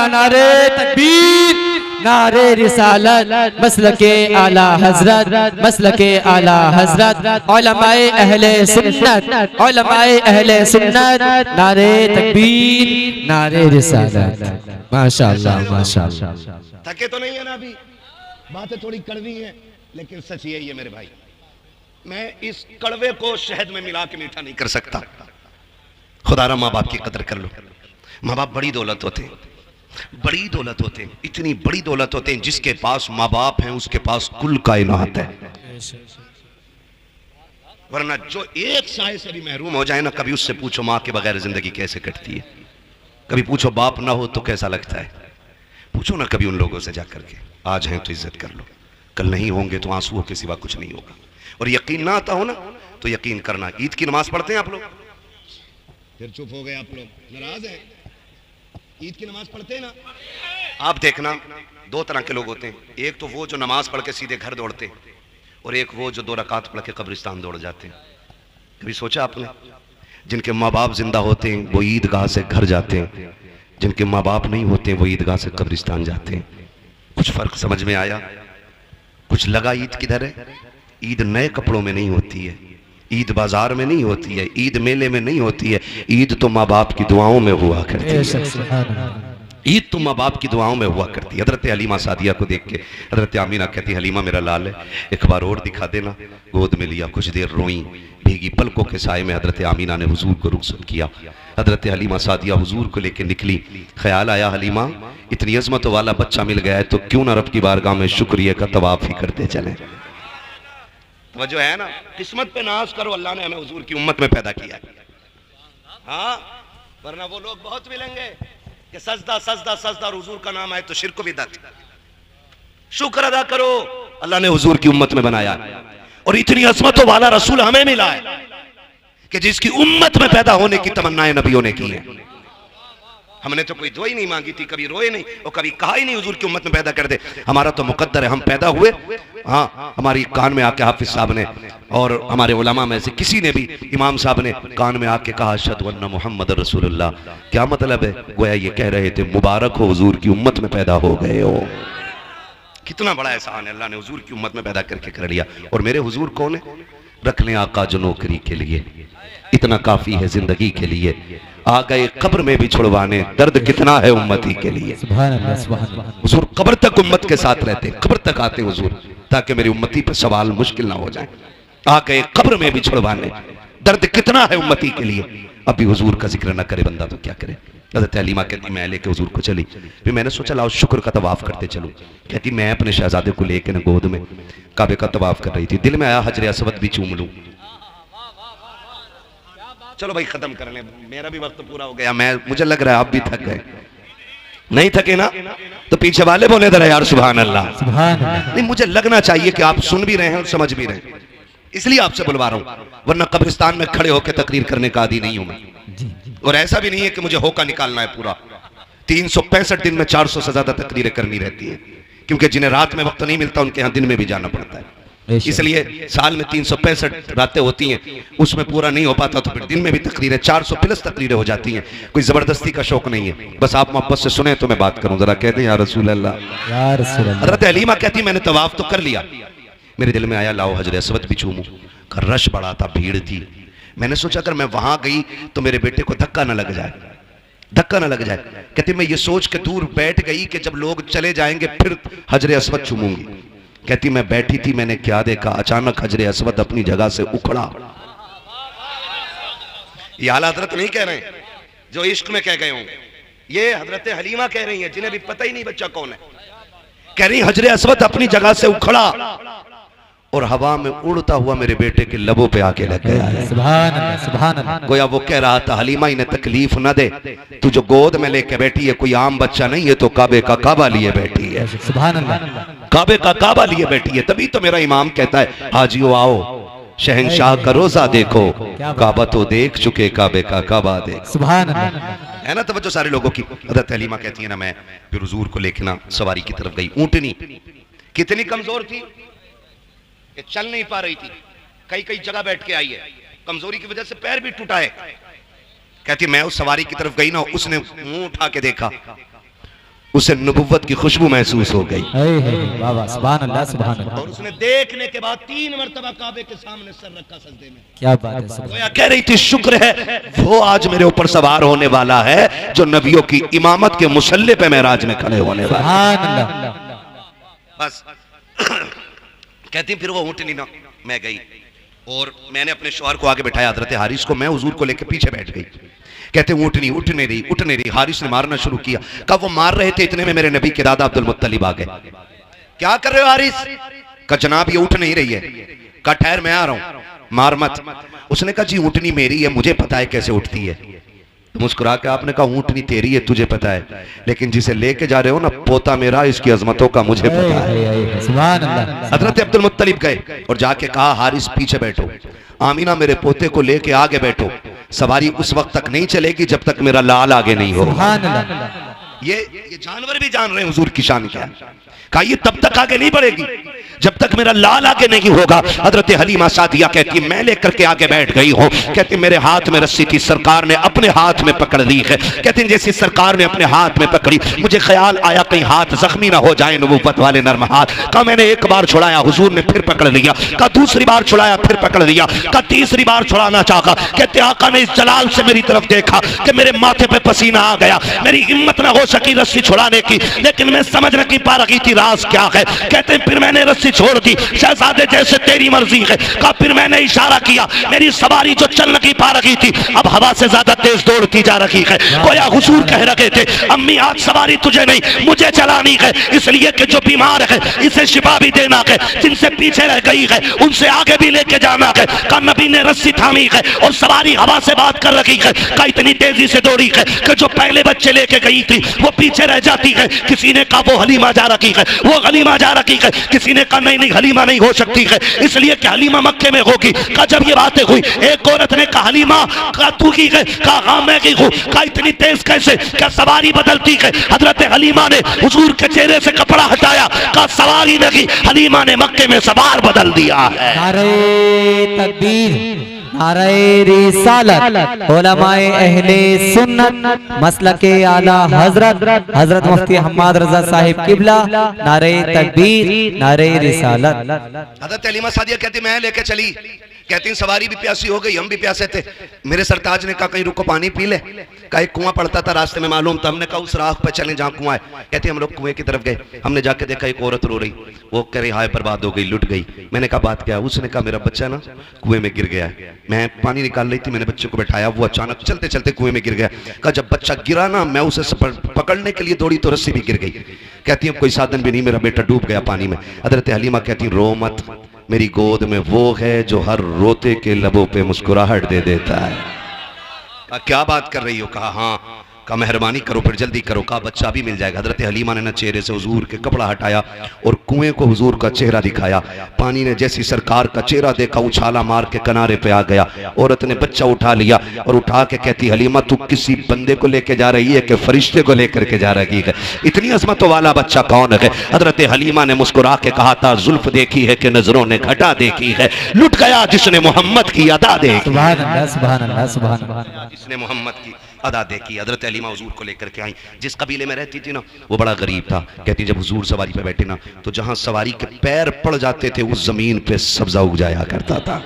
नारे तकबीर, नारे रिसालत, मसलके आला हजरत, मसलके आला हजरत, उलमाए अहले सुन्नत, उलमाए अहले सुन्नत, नारे तकबीर, नारे रिसालत। माशाअल्लाह माशाअल्लाह। थके तो नहीं है ना अभी? बातें थोड़ी कड़वी हैं लेकिन सच यही है मेरे भाई। मैं इस कड़वे को शहद में मिला के मीठा नहीं कर सकता। खुदारा माँ बाप की कदर कर लो। माँ बाप बड़ी दौलत होते हैं, बड़ी दौलत होते हैं, इतनी बड़ी दौलत होते हैं, जिसके पास माँ बाप हैं उसके पास कुल कायनात है। वरना जो एक साय से भी महरूम हो जाए ना, कभी उससे पूछो माँ के बगैर जिंदगी कैसे कटती है, कभी पूछो बाप ना हो तो कैसा लगता है, पूछो ना कभी उन लोगों से जाकर के। आज हैं तो इज्जत कर लो, कल नहीं होंगे तो आंसुओं के सिवा कुछ नहीं होगा। और यकीन ना आता हो ना तो यकीन करना। ईद की नमाज पढ़ते हैं आप लोग? फिर चुप हो गए आप लोग, नाराज हैं? ईद की नमाज पढ़ते हैं ना? आप देखना, दो तरह के लोग होते हैं। एक तो वो जो नमाज पढ़ के सीधे घर दौड़ते हैं, और एक वो जो 2 रकात पढ़ के कब्रिस्तान दौड़ जाते हैं। कभी सोचा आपने? जिनके माँ बाप जिंदा होते हैं वो ईदगाह से घर जाते हैं, जिनके माँ बाप नहीं होते वो ईदगाह से कब्रिस्तान जाते हैं। कुछ फर्क समझ में आया? कुछ लगा ईद किधर है? ईद नए कपड़ों में नहीं होती है, ईद बाजार में नहीं होती है, ईद मेले में नहीं होती है, ईद तो माँ बाप की दुआओं में हुआ करती है। ईद तो माँ बाप की दुआओं में हुआ करती है। हजरत हलीमा सादिया को देख के हजरत आमीना कहती, हलीमा मेरा लाल है, एक बार और दिखा देना। गोद में लिया, कुछ देर रोई, भीगी पलकों के साए में हजरत आमीना ने हुजूर को रुखसत किया। हजरत हलीमा सादिया हुजूर को लेकर निकली। ख्याल आया, हलीमा इतनी अजमत वाला बच्चा मिल गया है तो क्यों ना रब की बारगाह में शुक्रिया का तवाफ ही करते चले। वजह है ना, किस्मत पे नाज करो, अल्लाह ने हमें हुजूर की उम्मत में पैदा किया। हाँ, वरना वो लोग बहुत मिलेंगे कि सजदा सजदा सजदा, हुजूर का नाम आए तो शिर्क बिदअत। शुक्र अदा करो, अल्लाह ने हुजूर की उम्मत में बनाया। और इतनी अजमतों वाला रसूल हमें मिला है कि जिसकी उम्मत में पैदा होने की तमन्नाएं नबियों ने की हैं। हमने तो कोई दुआ ही नहीं मांगी थी, कभी रोए नहीं और कभी कहा ही नहीं हुजूर की उम्मत में पैदा कर दे। हमारा तो मुकद्दर है, हम पैदा हुए। हाँ, हमारी कान में आके हाफिज साहब ने और हमारे उलमा में से किसी ने भी, इमाम साहब ने कान में आके कहा अशहदु अन्ना मुहम्मद रसूलुल्लाह। क्या मतलब है? गोया ये कह रहे थे मुबारक हो हुजूर की उम्मत में पैदा हो गए हो। कितना बड़ा एहसान है, अल्लाह ने हुजूर की उम्मत में पैदा करके कर लिया। और मेरे हुजूर कौन है? रख लें आका जो नौकरी के लिए, इतना काफी है जिंदगी के लिए। आ गए कब्र में भी छुड़वाने, दर्द कितना है उम्मती के लिए। हुजूर कब्र तक उम्मत के साथ रहते, कब्र तक आते हुजूर, ताकि मेरी उम्मती पर सवाल मुश्किल ना हो जाए। आ गए कब्र में भी छुड़वाने, दर्द कितना है उम्मती के लिए। अभी हुजूर का जिक्र ना करे बंदा तो क्या करे। हज़रत हलीमा कहती मैं लेके हुजूर को चली, फिर मैंने सोचा लाओ शुक्र का तवाफ करते चलूं। कहती मैं अपने शहजादे को लेके न गोद में काबे का तवाफ कर रही थी, दिल में आया हजर असवद भी चूम लूं। चलो भाई खत्म कर लें, मेरा भी वक्त पूरा हो गया। मुझे लग रहा है आप भी थक गए। नहीं थके ना तो पीछे वाले बोले जरा यार सुभान अल्लाह। नहीं, मुझे लगना चाहिए कि आप सुन भी रहे हैं और समझ भी रहे हैं, इसलिए आपसे बुलवा रहा हूं, वरना कब्रिस्तान में खड़े होकर तकरीर करने का आदी नहीं हूं मैं। और ऐसा भी नहीं है कि मुझे होका निकालना है पूरा। 365 दिन में 400 से ज्यादा तकरीरें करनी रहती है, क्योंकि जिन्हें रात में वक्त नहीं मिलता उनके यहाँ दिन में भी जाना पड़ता है। इसलिए साल में 365 रातें होती हैं, उसमें पूरा नहीं हो पाता तो फिर दिन में भी तकरीरें 400 प्लस तकरीरें हो जाती हैं। कोई जबरदस्ती का शौक नहीं है, बस आप मोहब्बत से सुने तो मैं बात करूं। जरा कहते हैं या रसूल अल्लाह। हज़रत हलीमा कहती मैंने तवाफ तो कर लिया, मेरे दिल में आया लाओ हजर असवद भी चूमूं। रश बड़ा था, भीड़ थी। मैंने सोचा अगर मैं वहां गई तो मेरे बेटे को धक्का न लग जाए, धक्का न लग जाए। कहती मैं ये सोच के दूर बैठ गई कि जब लोग चले जाएंगे फिर हजर असवद चूमूंगी। कहती मैं बैठी थी, मैंने क्या देखा, अचानक हजर असवद अपनी जगह से उखड़ा। ये आला हजरत नहीं कह रहे जो इश्क में कह गए होंगे, ये हजरत हलीमा कह रही है जिन्हें भी पता ही नहीं बच्चा कौन है। कह रही हजर असवद अपनी जगह से उखड़ा और हवा में उड़ता हुआ मेरे बेटे के लबों पे आके लग गया। सुभान अल्लाह, सुभान अल्लाह। गोया वो कह रहा था हलीमा इन्हें तकलीफ न दे, तू जो गोद में लेके बैठी है कोई आम बच्चा नहीं है, तो काबे का काबा लिए बैठी है। सुभान अल्लाह, काबे का काबा लिए बैठी है। तभी तो मेरा इमाम कहता है हाजियो आओ शहंशाह का रोजा देखो, काबा तो देख चुके काबे का काबा देख। सुभान अल्लाह, है ना तवज्जो सारे लोगों की। हज़रत हलीमा कहती है ना मैं फिर हुजूर को लेके ना सवारी की तरफ गई। ऊँटनी कितनी कमजोर थी, चल नहीं पा रही थी, कई कई जगह बैठ के आई है, कमजोरी की वजह से पैर भी टूटा है। कहती मैं उस सवारी की तरफ गई ना, उसने मुंह उठा के देखा, उसे नबुव्वत की खुशबू महसूस हो गई। सुभान अल्लाह, सुभान अल्लाह। और उसने देखने के बाद 3 मरतबा काबे के सामने सर रखा सजदे में। क्या बात है। गोया कह रही थी शुक्र है वो आज मेरे ऊपर सवार होने वाला है जो नबियों की इमामत के मुसल्ले पे महराज में खड़े होने वाला है। बस कहती फिर वो ऊँटनी ना मैं गई और मैंने अपने शौहर को आगे बैठाया, हजरत हारिस को, मैं हुजूर को लेकर पीछे बैठ गई। कहते ऊँटनी उठ नहीं रही। हारिस ने मारना शुरू किया। कब वो मार रहे थे इतने में मेरे नबी के दादा अब्दुल मुत्तलिब आ गए। क्या कर रहे हो हारिस? का जनाब ये उठ नहीं रही है। का ठहर मैं आ रहा हूं, मार मत। उसने कहा जी ऊँटनी मेरी है, मुझे पता है कैसे उठती है। मुस्कुरा के आपने कहा ऊँटनी तेरी है, तुझे पता है, लेकिन जिसे लेके जा रहे हो ना पोता मेरा, इसकी अजमतों का मुझे पता है। सुभान अल्लाह। हजरत अब्दुल मुत्तलिब गए और जाके कहा हारिस पीछे बैठो, आमीना मेरे पोते को लेके आगे बैठो, सवारी उस वक्त तक नहीं चलेगी जब तक मेरा लाल आगे नहीं हो। सुभान अल्लाह। ये जानवर भी जान रहे हैं हुजूर की शान क्या है। कहा ये तब तक आगे नहीं बढ़ेगी जब तक मेरा लाल आगे नहीं होगा। हजरत हलीमा सादिया कहती मैं लेकर के आगे बैठ गई हूँ। कहती मेरे हाथ में रस्सी थी, सरकार ने अपने हाथ में पकड़ ली है। कहती जैसे सरकार ने अपने हाथ में पकड़ी मुझे ख्याल आया कहीं हाथ जख्मी ना हो जाए, नबूवत वाले नर्म हाथ। कहा मैंने एक बार छुड़ाया, हुजूर ने फिर पकड़ लिया। कहा दूसरी बार छुड़ाया, फिर पकड़ लिया। कहा तीसरी बार छुड़ाना चाहा। कहते आका ने इस जलाल से मेरी तरफ देखा कि मेरे माथे पे पसीना आ गया, मेरी हिम्मत ना हो सकी रस्सी छुड़ाने की, लेकिन मैं समझ नहीं पा रही थी राज क्या है। कहते फिर मैंने रस्सी छोड़ दी, शहजादे जैसे तेरी मर्जी है। कहा फिर मैंने इशारा किया, मेरी सवारी जो चल नहीं पा रही थी अब हवा से ज्यादा तेज दौड़ती जा रही है। गोया हुजूर कह रहे थे अम्मी आज सवारी तुझे नहीं मुझे चलानी है, इसलिए कि जो बीमार है इसे शिफा भी देना है, जिनसे पीछे रह गई है उनसे आगे भी लेके जाना है। कहा नबी ने रस्सी थामी है और सवारी हवा से बात कर रही है। कहा इतनी तेजी से दौड़ी है कि जो पहले बच्चे लेके गई थी वो पीछे रह जाती है। किसी ने कहा वो हलीमा जा रही है, वो हलीमा जा रही है। किसी ने कहा नहीं हलीमा नहीं हो सकती है, इसलिए कि हलीमा मक्के में होगी। कहा जब ये बातें हुई एक औरत ने कहा हलीमा कहा तू की है? कहा हाँ मैं की हूँ। कहा इतनी तेज कैसे? क्या सवारी बदलती है? हजरत हलीमा ने हुजूर के चेहरे से कपड़ा हटाया। कहा सवारी नहीं, हलीमा ने मक्के में सवार बदल दिया है। नारे तकबीर, नारे रिसालत, उलमाए अहले सुन्नत मसलके आला हजरत हजरत मुफ्ती हम्माद रजा साहिब किबला, नारे तकबीर, नारे रिसालत। हजरत हलीमा सादिया कहती मैं लेके चली। कहती सवारी भी प्यासी हो गई, हम भी प्यासे थे। मेरे सरताज ने कहा कहीं रुको पानी पी ले। कहा एक कुआं पड़ता था रास्ते में मालूम था। हमने कहा उस राह पे चलें जहाँ कुआं है। कहती हम लोग कुएं की तरफ गए, हमने जाके देखा एक औरत रो रही। वो कह रही हाय बर्बाद हो गई, लुट गई। मैंने कहा बात क्या? उसने कहा मेरा बच्चा ना कुएं में गिर गया है। मैं पानी निकाल रही थी, मैंने बच्चे को बैठाया, वो अचानक चलते चलते कुएं में गिर गया। कहा जब बच्चा गिरा ना मैं उसे पकड़ने के लिए दौड़ी तो रस्सी भी गिर गई। कहती अब कोई साधन भी नहीं, मेरा बेटा डूब गया पानी में। हजरत हलीमा कहती रो मत, मेरी गोद में वो है जो हर रोते के लबों पे मुस्कुराहट दे देता है। क्या बात कर रही हो? कहा हाँ। का मेहरबानी करो फिर जल्दी करो। कहा बच्चा भी मिल जाएगा। हजरत हलीमा ने ना चेहरे से हुजूर के कपड़ा हटाया और कुएं को हुजूर का चेहरा दिखाया। पानी ने जैसी सरकार का चेहरा देखा उछाला मार के किनारे पे आ गया। औरत ने बच्चा उठा लिया और उठा के कहती हलीमा तू किसी बंदे को लेके जा रही है कि फरिश्ते को लेकर के जा रही है? इतनी अजमतों वाला बच्चा कौन है? हजरत हलीमा ने मुस्कुरा के कहा था जुल्फ देखी है कि नजरों ने घटा देखी है, लुट गया जिसने मोहम्मद की अदा देखी। सुभान अल्लाह, सुभान अल्लाह, सुभान अल्लाह। जिसने मोहम्मद की अदा देखी। हजरत हलीमा हुजूर को लेकर के आई। जिस कबीले में रहती थी ना वो बड़ा गरीब था। कहती जब हुजूर सवारी पे बैठे ना तो जहां सवारी के पैर पड़ जाते थे उस जमीन पे सब्जा उग जाया करता था।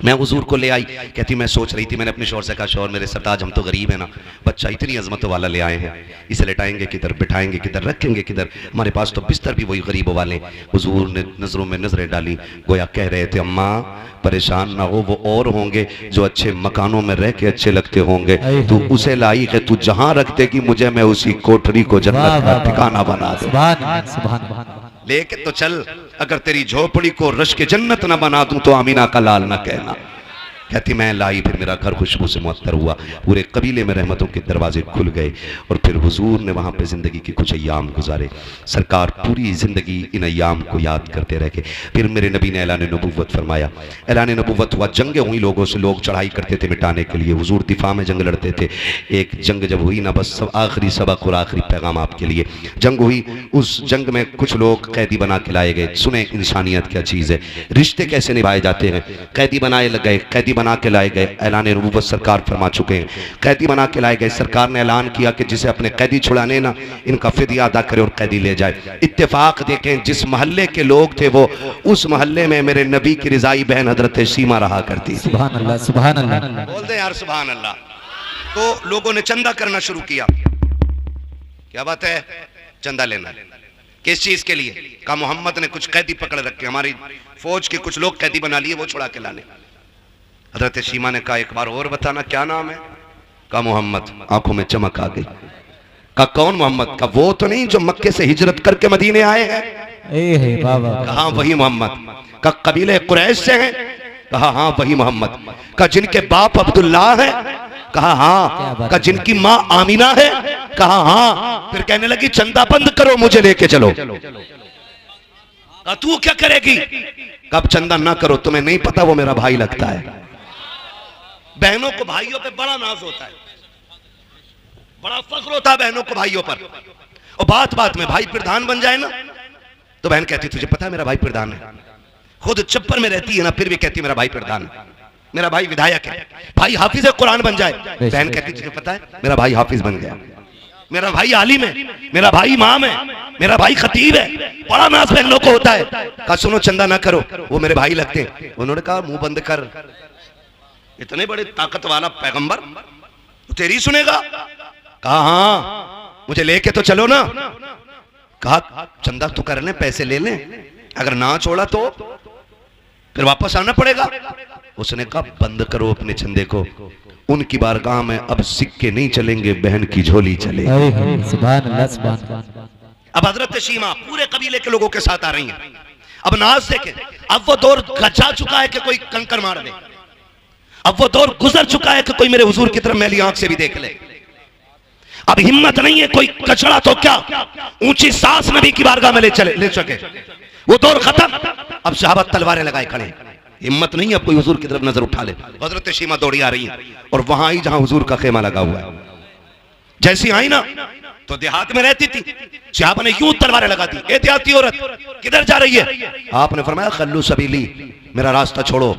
मैं हुजूर को ले आई। कहती मैं सोच रही थी, मैंने अपने शौहर से कहा शौहर मेरे सरताज हम तो गरीब है ना, बच्चा इतनी अजमतों वाला ले आए हैं, इसे लेटाएंगे किधर, बिठाएंगे किधर, रखेंगे किधर? हमारे पास तो बिस्तर भी वही गरीबों वाले। हुजूर ने नजरों में नजरें डाली, गोया कह रहे थे अम्मा परेशान ना हो, वो और होंगे जो अच्छे मकानों में रह के अच्छे लगते होंगे, तू उसे लाई है, तू जहां रख देगी मुझे मैं उसी कोठरी को जन्नत का ठिकाना बना दूं। लेके तो चल, अगर तेरी झोपड़ी को रश के जन्नत ना बना दूं तो आमीना का लाल ना कहना। कहती मैं लाई, फिर मेरा घर खुशबू से मुअत्तर हुआ। पूरे कबीले में रहमतों के दरवाजे खुल गए और फिर हुजूर ने वहाँ पे ज़िंदगी के कुछ अय्याम गुजारे। सरकार पूरी ज़िंदगी इन अय्याम को याद करते रह गए। फिर मेरे नबी ने ऐलान नबूवत फरमाया। ऐलान नबूवत हुआ, जंगें हुई, लोगों से लोग चढ़ाई करते थे मिटाने के लिए। हुजूर दिफा में जंग लड़ते थे। एक जंग जब हुई ना, बस सब आखिरी सबक और आखिरी पैगाम आपके लिए। जंग हुई, उस जंग में कुछ लोग कैदी बना के लाए गए। सुने इंसानियत क्या चीज़ है, रिश्ते कैसे निभाए जाते हैं। कैदी बनाए गए, कैदी बना के लाए गए। ऐलान नबूवत सरकार फरमा चुके हैं। कैदी बना के लाए गए। सरकार ने ऐलान किया कि जिसे अपने कैदी छुड़ाने ना इनका फिदिया अदा करे और कैदी ले जाए। इत्तेफाक देखें, जिस मोहल्ले के लोग थे वो उस मोहल्ले में मेरे नबी की रिजाई बहन हजरत सीमा रहा करती। सुभान अल्लाह, सुभान अल्लाह। बोल दे यार सुभान अल्लाह। तो लोगों ने चंदा करना शुरू किया। क्या बात है? चंदा लेना। किस चीज के लिए? कहा मोहम्मद ने कुछ कैदी पकड़ रखे, हमारी फौज के कुछ लोग कैदी बना लिए, वो छुड़ा के लाने। हजरत सीमा ने कहा एक बार और बताना क्या नाम है? का मोहम्मद, आंखों में चमक आ गई। का कौन मोहम्मद? का वो तो नहीं जो मक्के से हिजरत करके मदीने आए हैं? कहा वही मोहम्मद। का कबीले कुरैश से हैं? कहा हाँ वही मोहम्मद। का जिनके बाप अब्दुल्ला है? कहा हाँ। का जिनकी माँ आमीना है? कहा हाँ। फिर कहने लगी चंदा बंद करो, मुझे लेके चलो। का तू क्या करेगी? कब चंदा ना करो, तुम्हें नहीं पता वो मेरा भाई लगता है। बहनों को भाइयों पे बड़ा नाज होता है, बड़ा फख्र होता है बहनों को भाइयों पर। और बात बात में भाई प्रधान बन जाए ना तो बहन कहती तुझे पता है मेरा भाई प्रधान है। खुद चप्पर में रहती है ना फिर भी कहती मेरा भाई प्रधान है, मेरा भाई विधायक है। भाई हाफिज कुरान बन जाए, बहन कहती तुझे पता है मेरा भाई हाफिज बन गया, मेरा भाई आलिम है, मेरा भाई इमाम है, मेरा भाई खतीब है। बड़ा नाज बहनों को होता है। कहा सुनो चंदा ना करो, वो मेरे भाई लगते हैं। उन्होंने कहा मुंह बंद कर, इतने बड़े ताकत वाला पैगंबर तो तेरी सुनेगा? कहा हाँ मुझे लेके तो चलो ना। कहा चंदा तो कर ले, पैसे ले लें, अगर ना छोड़ा तो फिर वापस आना पड़ेगा। उसने कहा बंद करो अपने चंदे को, उनकी बारगाह में अब सिक्के नहीं चलेंगे, बहन की झोली चले। अब हजरत शीमा पूरे कबीले के लोगों के साथ आ रही हैं। अब नाज देखे, अब वो दौर जा चुका है कि कोई कंकर मार दे, अब वो दौर गुजर चुका है कि कोई मेरे हुजूर की तरफ मैली आंख से भी देख ले। अब हिम्मत नहीं है कोई कचड़ा तो क्या ऊंची सांस नबी की बारगाह में ले सके। वो दौर खत्म। अब सहाबा तलवारें लगाए खड़े, हिम्मत नहीं है अब कोई हुजूर की तरफ नजर उठा ले। हजरत शीमा दौड़ी आ रही है और वहां आई जहां हुजूर का खेमा लगा हुआ है। जैसी आई ना तो देहात में रहती थी, सहाबा ने यूं तलवारें लगा दी, एहतियाती औरत किधर जा रही है? आपने फरमाया खल्लू सबीली, मेरा रास्ता छोड़ो,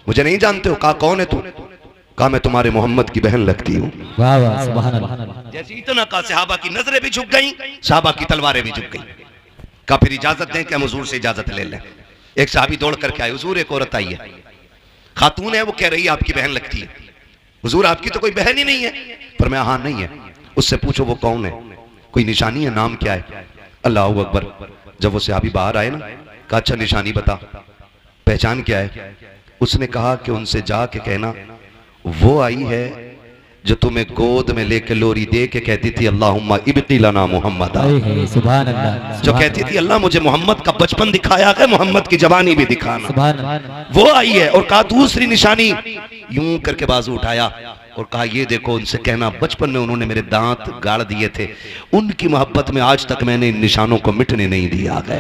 मुझे नहीं जानते हो। कहा कौन है तू? कहा मैं तुम्हारे मोहम्मद की बहन लगती हूँ। जैसे इतना कहा सहाबा की नजरें भी झुक गई, सहाबा की तलवारें भी झुक गई। कहा फिर इजाजत दें कि हम हुजूर से इजाजत ले लें। एक साहबी दौड़ करके आए, हुजूर एक औरत आई है, खातून है, वो कह रही है आपकी बहन लगती है। हुजूर आपकी तो कोई बहन ही नहीं है। पर मैं हाँ नहीं है। उससे पूछो वो कौन है, कोई निशानी है, नाम क्या है? अल्लाह अकबर। जब वो सहाबी बाहर आए ना, कहा अच्छा निशानी बता, पहचान क्या है? उसने कहा कि उनसे जाके कहना वो आई है जो तुम्हें गोद में लेके लोरी दे के कहती थी अल्लाहुम्मा इब्की लना मोहम्मद, जो कहती थी अल्लाह मुझे मोहम्मद का बचपन दिखाया है, मोहम्मद की जवानी भी दिखाना। वो आई है। और कहा दूसरी निशानी, यूं करके बाजू उठाया और कहा ये देखो, उनसे कहना बचपन में उन्होंने मेरे दांत गाड़ दिए थे, उनकी मोहब्बत में आज तक मैंने इन निशानों को मिटने नहीं दिया है।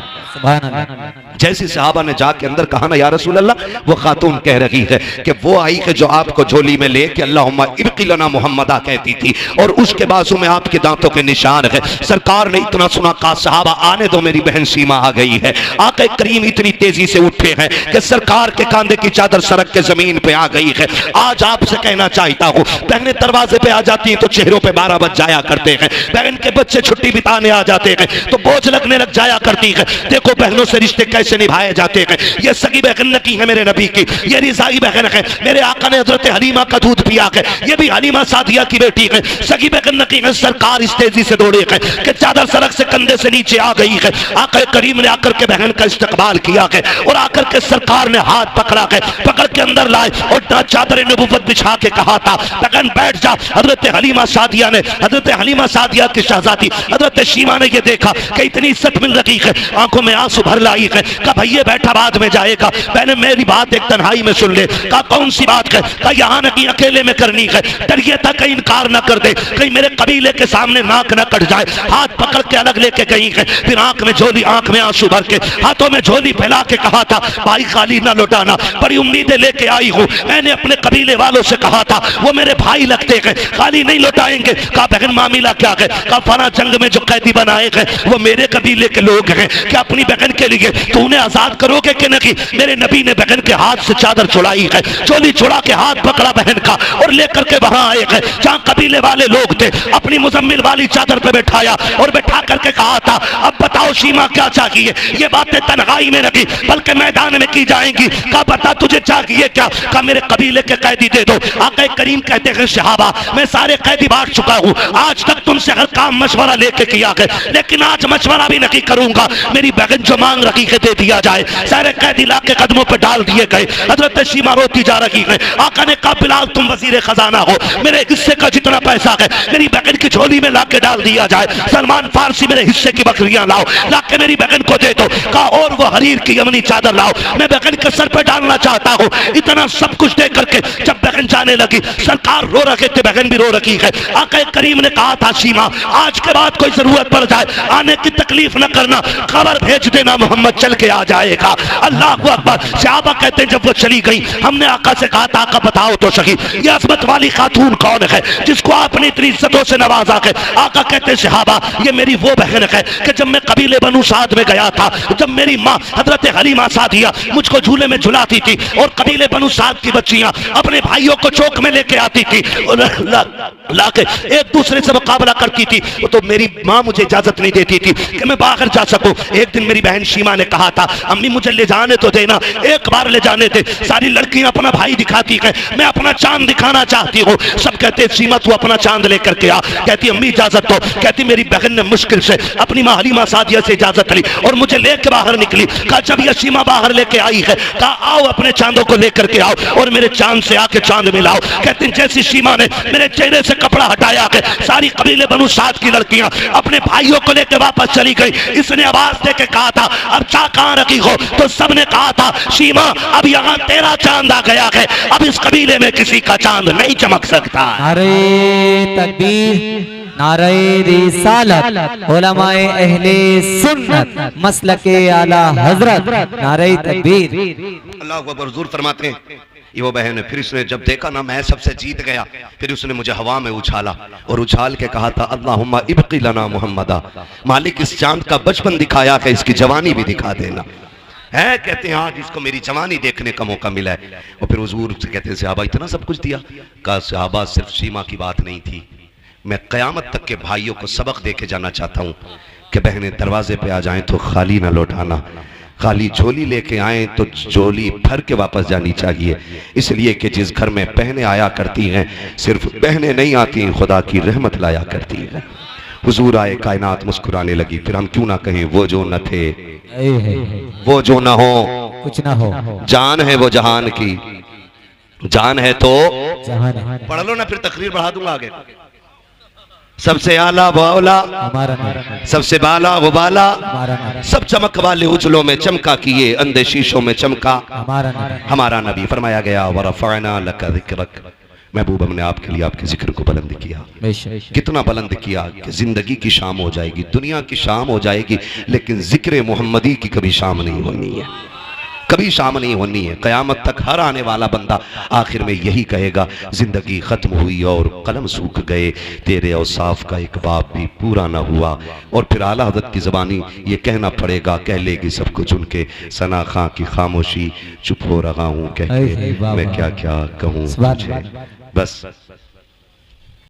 जैसे सहाबा ने जाके अंदर कहा ना या रसूल अल्लाह, वो खातून कह रही है कि वो आई है जो आपको झोली में लेके अल्लाहुम्मा इब्की लना मोहम्मदा कहती थी और उसके बाजू में आपके दांतों के निशान है। सरकार ने इतना सुना, कहा सहाबा आने दो, मेरी बहन सीमा आ गई है। आके करीम इतनी तेजी से उठे हैं कि सरकार के कांधे की चादर सरक के जमीन पे आ गई है। आज आपसे कहना चाहता हूँ, बहनें दरवाजे पे आ जाती हैं तो चेहरों पे 12 बज जाया करते हैं, बहन के बच्चे छुट्टी बिताने आ जाते हैं तो बोझ लगने लग जाया करती है। देखो बहनों से रिश्ते कैसे निभाए जाते हैं। ये सगी बहन नकी है मेरे नबी की, ये रिजाई बहन है, मेरे आका ने हजरत हलीमा का दूध पिया है, ये भी हलीमा सादिया की बेटी है, सगी बहन नकी है। सरकार इस तेजी से दौड़े है कि चादर सड़क से कंधे से नीचे आ गई है। आका करीम ने आकर के बहन का इस्तकबाल किया है और आकर के सरकार ने हाथ पकड़ा है, पकड़ के अंदर लाए और चादर नबुव्वत बिछा के कहा था बहन बैठ जा। हजरत हलीमा सादिया ने, हजरत हलीमा सादिया की शहजादी हजरत शीमा ने ये देखा कि इतनी इज्जत मिल रही है, आंखों में आंसू भर लाई है। कहा भैया बैठा बाद में जाएगा, मैंने मेरी बात एक तन्हाई में सुन ले। कहा कौन सी बात है? कहा यहाँ नहीं अकेले में करनी है, डरिए था कहीं इनकार ना कर दे, कहीं मेरे कबीले के सामने नाक ना कट जाए। हाथ पकड़ के अलग लेके गई है, फिर आंख में झोली, आंख में आंसू भर के हाथों में झोली फैला के कहा था भाई खाली ना लौटाना, बड़ी उम्मीदें लेके आई हूँ, मैंने अपने कबीले वालों से कहा था वो मेरे भाई लगते हैं, खाली नहीं लौटाएंगे। कहा बहन मामला क्या है? कहा फना जंग में जो कैदी बनाए गए वो मेरे कबीले के लोग हैं, क्या अपनी बहन के लिए तू उन्हें आजाद करोगे कि नहीं? मेरे नबी ने बहन के हाथ से चादर छुड़ाई है, चोली छुड़ा के हाथ पकड़ा बहन का और लेकर के वहां आए हैं जहां कबीले वाले लोग थे, अपनी मुजम्मिल वाली चादर पे बैठाया और बैठा करके कहा था अब बताओ शीमा क्या चाहिए? ये बातें तन्हाई में रखी बल्कि मैदान में की जाएंगी। कहा बता तुझे चाहिए क्या? कहा मेरे कबीले के कैदी दे दो। आका करीम कहते हैं शहाबा मैं सारे कैदी बांट चुका हूँ, आज तक तुमसे हर काम मशवरा लेके किया गया, लेकिन आज मशवरा भी नहीं करूंगा, मेरी बहन जो मांग रखी है दे दिया जाए। सारे कैदी ला के कदमों पर डाल दिए गए। हजरत शीमा रोती जा रही है। आका ने कहा बिलाल तुम वजीर खजाना हो, मेरे हिस्से का जितना पैसा है मेरी बहन की झोली में ला के डाल दिया जाए। सलमान फारसी मेरे हिस्से की बकरियां लाओ, ला के मेरी बहन को दे दो। कहा और वो हरीर की यमनी चादर लाओ, मैं बहन के सर पर डालना चाहता हूँ। इतना सब कुछ दे करके जब बहन जाने लगी, सरकार रो रहे थे, बहन भी रो रही है। आका करीम ने कहा था शीमा आज के बाद कोई जरूरत पड़ जाए आने की तकलीफ न करना, खबर भेज देना, मोहम्मद चल के आ जाएगा। अल्लाह अकबर। सहाबा कहते हैं जब वो चली गई हमने आका से कहा था आका बताओ तो सही ये अजमत वाली खातून कौन है जिसको आपने इतनी इज्जतों से नवाजा है। आका कहते हैं सहाबा ये मेरी वो बहन है कि जब मैं कबीले बनु साद में गया था, जब मेरी माँ हजरत हलीमा सादिया मुझको झूले में झुलाती थी और कबीले बनु साद की बच्चियां अपने भाइयों को चौक में लेके आती थी और लाके एक दूसरे से मुकाबला करती थी, तो मेरी माँ मुझे इजाजत नहीं देती थी कि मैं बाहर जा सकूं। एक दिन मेरी बहन शीमा ने कहा था अम्मी मुझे ले जाने तो देना, एक बार ले जाने दे। सारी लड़कियां अपना भाई दिखाती हैं, मैं अपना चांद दिखाना चाहती हूँ। सब कहते शीमा तू अपना चांद लेकर के आ। कहती अम्मी इजाजत दो। कहती मेरी बहन ने मुश्किल से अपनी माँ हलीमा सादिया से इजाजत ली और मुझे लेके बाहर निकली। कहा जब यह शीमा बाहर लेके आई है कहा आओ अपने चांदों को लेकर के आओ और मेरे चांद से आके चांद मिलाओ। कहते जैसी शीमा ने मेरे चेहरे से कपड़ा हटाया है सारी कबीले बनु साद की लड़कियां अपने भाइयों को लेकर वापस चली गई। इसने आवाज दे के कहा था अब चा कहां रखी हो, तो सबने कहा था शीमा अब यहाँ तेरा चांद आ गया है, अब इस कबीले में किसी का चांद नहीं चमक सकता। नारे तकबीर, नारे रिसालत, उलमाए अहले सुन्नत, मसलके आला हजरत, नारे तकबीर। अल्लाह अकबर। हुजूर फरमाते हैं ये वो बहन है। फिर उसने जब देखा ना मैं सबसे जीत गया, फिर उसने मुझे हवा में उछाला और उछाल के कहा था अल्लाहुम्मा इब्की लना मुहम्मदा, मालिक इस चांद का बचपन दिखाया है इसकी जवानी भी दिखा देना है। कहते हैं आज इसको मेरी जवानी देखने का मौका मिला है। और फिर हुजूर से कहते हैं सहाबा इतना सब कुछ दिया। कहा सहाबा सिर्फ शीमा की बात नहीं थी, मैं क़यामत तक के भाइयों को सबक दे के जाना चाहता हूँ कि बहनें दरवाजे पे आ जाएं तो खाली ना लौटाना, खाली झोली लेके आए तो झोली भर के वापस जानी चाहिए। इसलिए कि जिस घर में बहनें आया करती हैं सिर्फ बहनें नहीं आती, खुदा की रहमत लाया करती हैं। हुजूर आए, कायनात मुस्कुराने लगी। फिर हम क्यों ना कहें वो जो न थे वो जो ना हो कुछ ना हो, जान है वो जहान की, जान है तो जहान पढ़ लो ना, फिर तकरीर बढ़ा दूंगा आगे। सबसे आला वो औला, हमारा नारा, सबसे बाला वो बाला, हमारा नारा, सब चमक वाले उजलों में चमका किए, अंधे शीशों में चमका हमारा नारा। हमारा नबी। फरमाया गया वरफ़अना लका ज़िक्रक, महबूब हमने आपके लिए आपके जिक्र को बुलंद किया। कितना बुलंद किया कि जिंदगी की शाम हो जाएगी, दुनिया की शाम हो जाएगी, लेकिन जिक्र मोहम्मदी की कभी शाम नहीं होनी है, कभी शाम नहीं होनी है। क़यामत तक हर आने वाला बंदा आखिर में यही कहेगा जिंदगी खत्म हुई और कलम सूख गए, तेरे औसाफ का एक बाब भी पूरा ना हुआ। और फिर आला हज़रत की ज़बानी ये कहना पड़ेगा, कह लेगी सब कुछ उनके सना खां की खामोशी, चुप हो रहा हूँ कह के मैं क्या क्या कहूँ, बस।